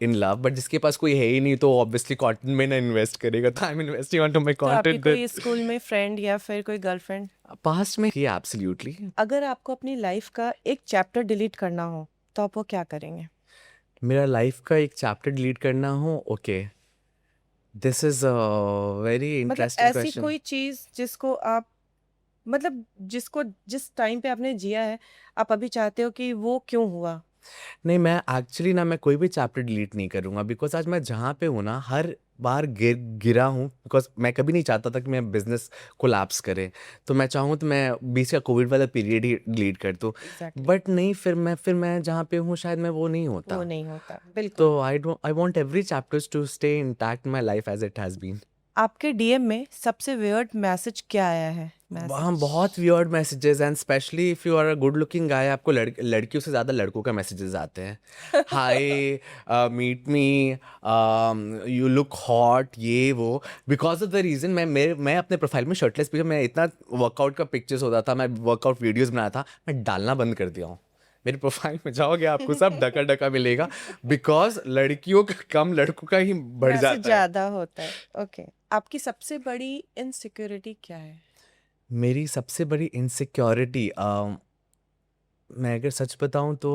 in love. But जिसके पास कोई है ही नहीं तो ऑब्वियसली कंटेंट में ना इन्वेस्ट करेगा. तो I am investing on to my तो आपके कंटेंट. कोई स्कूल में फ्रेंड या फिर कोई गर्लफ्रेंड पास्ट में किया एब्सोल्युटली. अगर आपको अपनी लाइफ का एक चैप्टर डिलीट करना हो तो आप वो क्या करेंगे मेरा लाइफ का एक चैप्टर डिलीट करना हो, okay, this is a very मतलब इंटरेस्टिंग ऐसी क्वेश्चन. कोई चीज़ जिसको आप मतलब जिसको जिस टाइम पे आपने जिया है आप अभी चाहते हो कि वो क्यों हुआ नहीं, मैं एक्चुअली ना, मैं कोई भी चैप्टर डिलीट नहीं करूँगा बिकॉज आज मैं जहाँ पे हूँ ना, हर बार गिरा हूँ, बिकॉज मैं कभी नहीं चाहता था कि मैं बिजनेस कोलैप्स करे. तो मैं चाहूँ तो मैं बीच का कोविड वाला पीरियड ही डिलीट कर दूँ. एग्जैक्टली बट नहीं, फिर मैं जहाँ पे हूँ शायद मैं वो नहीं वो होता. नहीं होता बिल्कुल तो I want every chapters to stay intact my life as it has been. आपके डीएम में सबसे वियर्ड मैसेज क्या आया है वहाँ मैसेज बहुत weird messages, and specially if you are a good looking guy, आपको लड़कियों से ज़्यादा लड़कों का मैसेजेस आते हैं. Hi, meet me, you look hot, ये वो. बिकॉज ऑफ द रीज़न मैं अपने प्रोफाइल में शर्टलेस पिक्चर, मैं इतना वर्कआउट का पिक्चर्स होता था, मैं वर्कआउट वीडियोस बनाया था, मैं डालना बंद कर दिया हूँ. मेरे प्रोफाइल में जाओगे आपको सब डका डका मिलेगा, बिकॉज लड़कियों का कम, लड़कों का ही बढ़ मैसेज जाता है. ज्यादा होता है ओके आपकी सबसे बड़ी इनसिक्योरिटी क्या है मेरी सबसे बड़ी इनसिक्योरिटी, मैं अगर सच बताऊं तो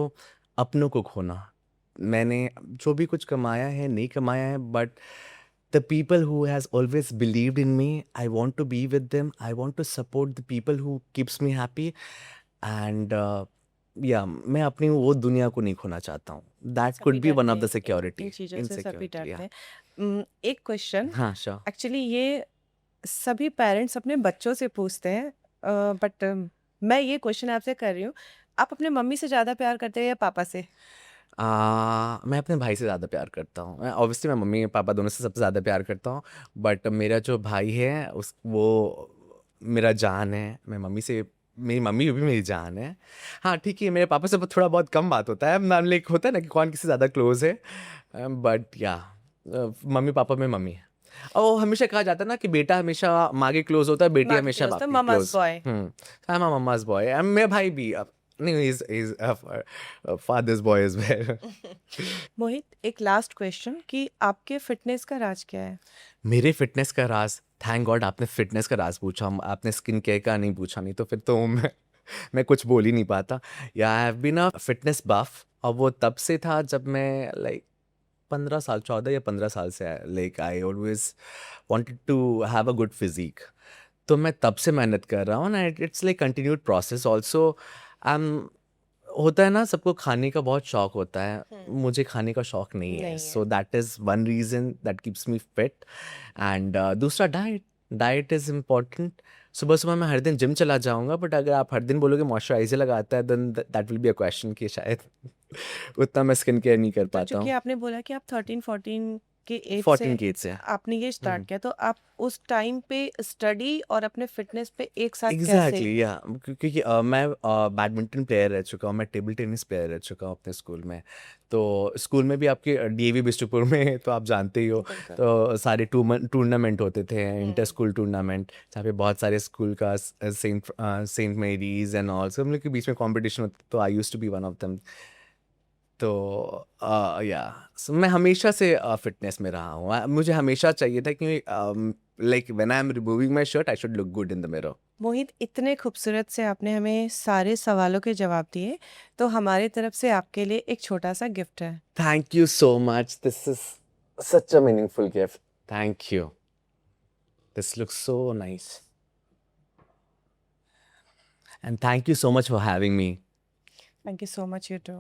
अपनों को खोना. मैंने जो भी कुछ कमाया है, नहीं कमाया है, but the people who has always believed in me, I want to be with them. I want to support the people who keeps me happy. And या मैं अपनी वो दुनिया को नहीं खोना चाहता हूँ. दैट सभी कुड बी वन डरते ऑफ द हैं सिक्योरिटी, इन चीजों से सभी इनसिक्योरिटी. डरते हैं एक क्वेश्चन हाँ, श्योर. एक्चुअली ये सभी पेरेंट्स अपने बच्चों से पूछते हैं बट मैं ये क्वेश्चन आपसे कर रही हूँ आप अपने मम्मी से ज्यादा प्यार करते हैं या पापा से मैं अपने भाई से ज़्यादा प्यार करता हूँ. ऑब्वियसली मैं मम्मी पापा दोनों से सबसे ज़्यादा प्यार करता हूँ, बट मेरा जो भाई है उस वो मेरा जान है. मैं मम्मी से, मेरी मम्मी भी मेरी जान है. हाँ ठीक है, मेरे पापा से थोड़ा बहुत कम बात होता है, नाम लाइक होता है ना कि कौन किससे ज़्यादा क्लोज है, बट या मम्मी पापा में मम्मी है. और वो हमेशा कहा जाता है ना कि बेटा हमेशा माँ के क्लोज होता है, बेटी माँ के हमेशा क्लोज बाप तो के mama's close. Boy I am mama's boy. मेरा भाई भी नहीं, is father's boy as well. Mohit एक लास्ट क्वेश्चन कि आपके फिटनेस का राज क्या है मेरे फिटनेस का राज, थैंक गॉड आपने फिटनेस का राज पूछा, आपने स्किन केयर का नहीं पूछा, नहीं तो फिर तो मैं कुछ बोल ही नहीं पाता. Yeah I have been a fitness buff, और वो तब से था जब मैं लाइक 15 साल, 14 या 15 साल से, like I always wanted to have a good physique. तो मैं तब से मेहनत कर रहा हूँ ना. It's like continued process also. होता है ना, सबको खाने का बहुत शौक होता है, मुझे खाने का शौक नहीं है. नहीं है so that is one reason that keeps me fit. And दूसरा डाइट इज़ इम्पॉर्टेंट. सुबह सुबह मैं हर दिन जिम चला जाऊंगा, बट अगर आप हर दिन बोलोगे मॉइस्चराइजर लगाता है, then that will be a question कि शायद उतना मैं स्किन केयर नहीं कर तो पाता चूंकि हूँ. आपने बोला कि आप 13-14 के एज 14 से की एज से. आपने ये स्टार्ट किया तो आप उस टाइम पे स्टडी और अपने फिटनेस पे एक साथ कैसे एग्जैक्टली या, क्योंकि मैं बैडमिंटन प्लेयर रह चुका हूँ, मैं टेबल टेनिस प्लेयर रह चुका हूँ अपने स्कूल में. तो स्कूल में भी आपके डीएवी बिष्टुपुर में तो आप जानते ही हो, बिल्कुल तो सारे टूर्नामेंट होते थे, इंटर स्कूल टूर्नामेंट, जहाँ पे बहुत सारे स्कूल का सेंट मेरीज एंड ऑल, सब हम लोग के बीच में कंपटीशन होता, तो I used to be one of them. तो या मैं हमेशा से फिटनेस में रहा हूँ. मुझे हमेशा चाहिए था कि like when I am removing my shirt I should look good in the mirror. Mohit इतने खूबसूरत से आपने हमें सारे सवालों के जवाब दिए तो हमारी तरफ से आपके लिए एक छोटा सा गिफ्ट है Thank you so much. This is such a meaningful gift. Thank you. This looks so nice. And thank you so much for having me. Thank you so much, you too.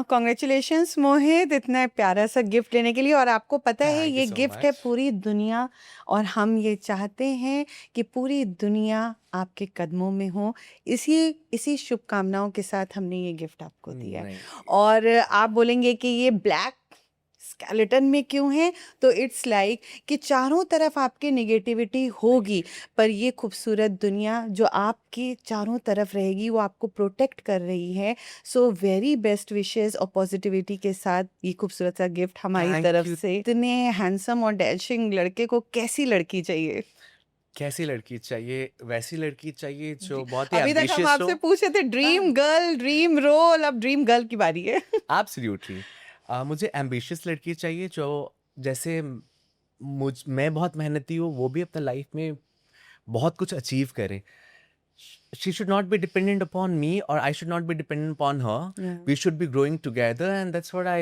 Congratulations Mohit, इतना प्यारा सा gift लेने के लिए। और आपको पता है Thank you ये so गिफ्ट है much. पूरी दुनिया, और हम ये चाहते हैं कि पूरी दुनिया आपके कदमों में हो। इसी शुभकामनाओं के साथ हमने ये गिफ्ट आपको दिया है। नहीं, और आप बोलेंगे कि ये ब्लैक स्केलेटन में क्यों है, तो इट्स लाइक कि चारों तरफ आपके नेगेटिविटी होगी, पर ये खूबसूरत दुनिया जो आपके चारों तरफ रहेगी वो आपको प्रोटेक्ट कर रही है। सो वेरी बेस्ट विशेस और पॉजिटिविटी के साथ ये खूबसूरत सा गिफ्ट हमारी Thank तरफ you. से। इतने हैंडसम और डैशिंग लड़के को कैसी लड़की चाहिए? कैसी लड़की चाहिए? वैसी लड़की चाहिए जो बहुत ही अभी तक हम ambitious आपसे हो। पूछे थे ड्रीम गर्ल, ड्रीम रोल, अब ड्रीम गर्ल की बारी है। Absolutely. मुझे एम्बिशियस लड़की चाहिए जो जैसे मैं बहुत मेहनती हूँ, वो भी अपना लाइफ में बहुत कुछ अचीव करे। She should not be dependent upon me or I should not be dependent upon her. Yeah. We should be growing together and that's what I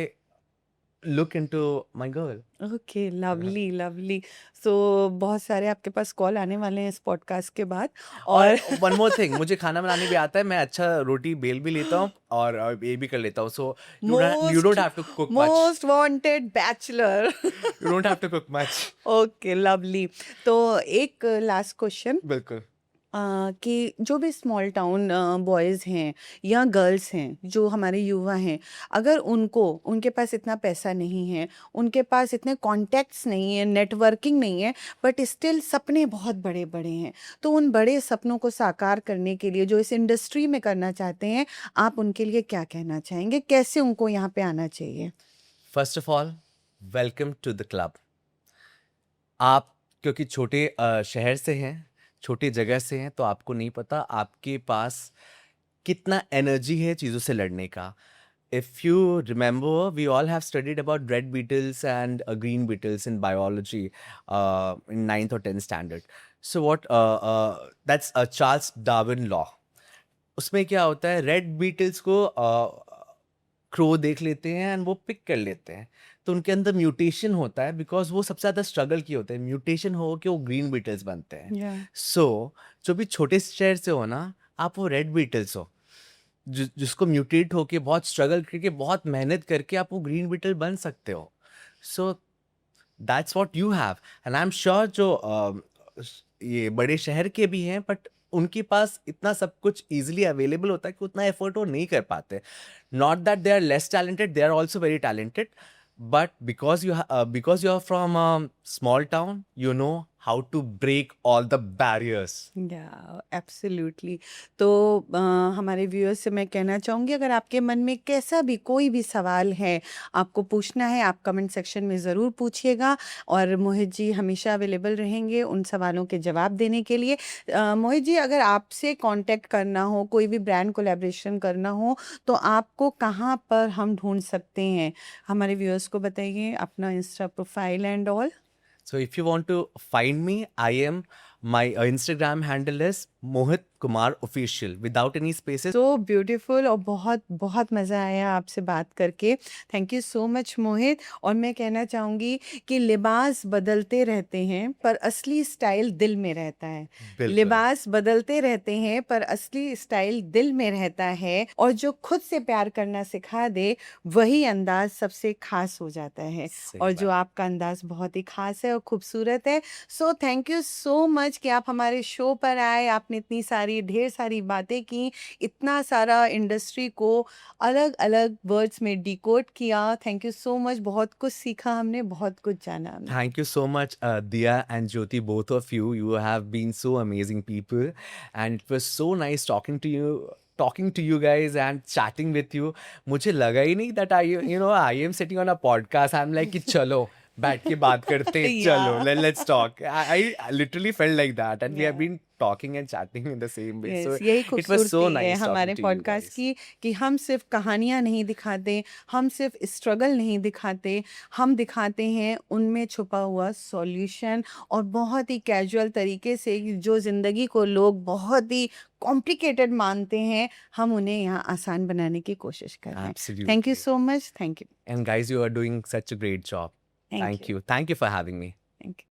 look into my girl. Okay, lovely lovely. So बहुत सारे आपके पास call आने वाले हैं इस podcast के बाद। और और वन मोर थिंग, मुझे खाना बनाने भी आता है, मैं अच्छा रोटी बेल भी लेता हूँ और ये भी कर लेता हूँ। सो you don't have to cook much. Most wanted bachelor. You don't have to cook much. Okay, lovely. तो एक लास्ट क्वेश्चन, बिल्कुल। कि जो भी स्मॉल टाउन बॉयज़ हैं या गर्ल्स हैं, जो हमारे युवा हैं, अगर उनके पास इतना पैसा नहीं है, उनके पास इतने कॉन्टैक्ट्स नहीं है, नेटवर्किंग नहीं है, बट स्टिल सपने बहुत बड़े बड़े हैं, तो उन बड़े सपनों को साकार करने के लिए जो इस इंडस्ट्री में करना चाहते हैं, आप उनके लिए क्या कहना चाहेंगे? कैसे उनको यहाँ पे आना चाहिए? First of all, welcome to the club. आप क्योंकि छोटे शहर से हैं, छोटी जगह से हैं, तो आपको नहीं पता आपके पास कितना एनर्जी है चीज़ों से लड़ने का। If you remember, we all have studied about red beetles and green beetles in biology in 9th or 10th standard. So that's a Charles Darwin law. उसमें क्या होता है, रेड बीटल्स को क्रो देख लेते हैं एंड वो पिक कर लेते हैं, तो उनके अंदर म्यूटेशन होता है बिकॉज वो सबसे ज़्यादा स्ट्रगल किए होते हैं, म्यूटेशन हो के वो ग्रीन बीटल्स बनते हैं। सो जो भी छोटे शहर से हो ना, आप वो रेड बीटल्स हो जिसको म्यूटेट होके बहुत स्ट्रगल करके बहुत मेहनत करके आप वो ग्रीन बीटल बन सकते हो। So that's what you have and I am sure जो ये बड़े शहर के भी हैं बट उनके पास इतना सब कुछ इजीली अवेलेबल होता है कि उतना एफर्ट वो नहीं कर पाते। Not that they are less talented, they are also very talented, but because you are from a small town, you know how to break all the barriers. या एब्सोल्युटली। तो हमारे व्यूअर्स से मैं कहना चाहूँगी, अगर आपके मन में कैसा भी कोई भी सवाल है, आपको पूछना है, आप कमेंट सेक्शन में ज़रूर पूछिएगा, और मोहित जी हमेशा अवेलेबल रहेंगे उन सवालों के जवाब देने के लिए। मोहित जी, अगर आपसे कांटेक्ट करना हो, कोई भी ब्रांड कोलैबोरेशन करना हो, तो आपको कहाँ पर हम ढूंढ सकते हैं? हमारे व्यूअर्स को बताइए अपना Insta profile and all. So if you want to find me, my Instagram handle is Mohit Kumar Official without any spaces. So beautiful, और बहुत बहुत मज़ा आया आपसे बात करके। थैंक यू सो मच मोहित। और मैं कहना चाहूँगी कि लिबास बदलते रहते हैं पर असली स्टाइल दिल में रहता है। बिल्कुल। लिबास बदलते रहते हैं पर असली स्टाइल दिल में रहता है, और जो खुद से प्यार करना सिखा दे वही अंदाज सबसे खास हो जाता है। सही और बात। जो आपका अंदाज बहुत ही खास है और खूबसूरत है। So thank you so much कि आप हमारे शो पर आए, आपने इतनी सारी ढेर सारी बातें की, इतना सारा इंडस्ट्री को अलग अलग वर्ड्स में डिकोड किया। थैंक यू सो मच, बहुत कुछ सीखा हमने, बहुत कुछ जाना हमने। Thank you so much, Dia and Jyoti, both of you. You have been so amazing people, and it was so nice talking to you guys and chatting with you. मुझे लगा ही नहीं that I am sitting on a podcast. I'm like कि चलो बैठ के बात करते हैं, चलो Yeah. let's talk. I literally felt like that, and we have Yeah. been talking and chatting in the same way. So Yes, यही it was so खूबसूरती है nice हमारे talking to you podcast guys. की, कि हम सिर्फ कहानियाँ नहीं दिखाते, हम सिर्फ स्ट्रगल नहीं दिखाते, हम दिखाते हैं उनमें छुपा हुआ सॉल्यूशन, और बहुत ही कैजुअल तरीके से जो ज़िंदगी को लोग बहुत ही कॉम्प्लिकेटेड मानते हैं, हम उन्हें यहाँ आसान बनाने की कोशिश कर रहे हैं। Absolutely. Thank you so much. Thank you. And guys, you are doing such a great job. Thank Thank you. Thank you for having me. Thank you.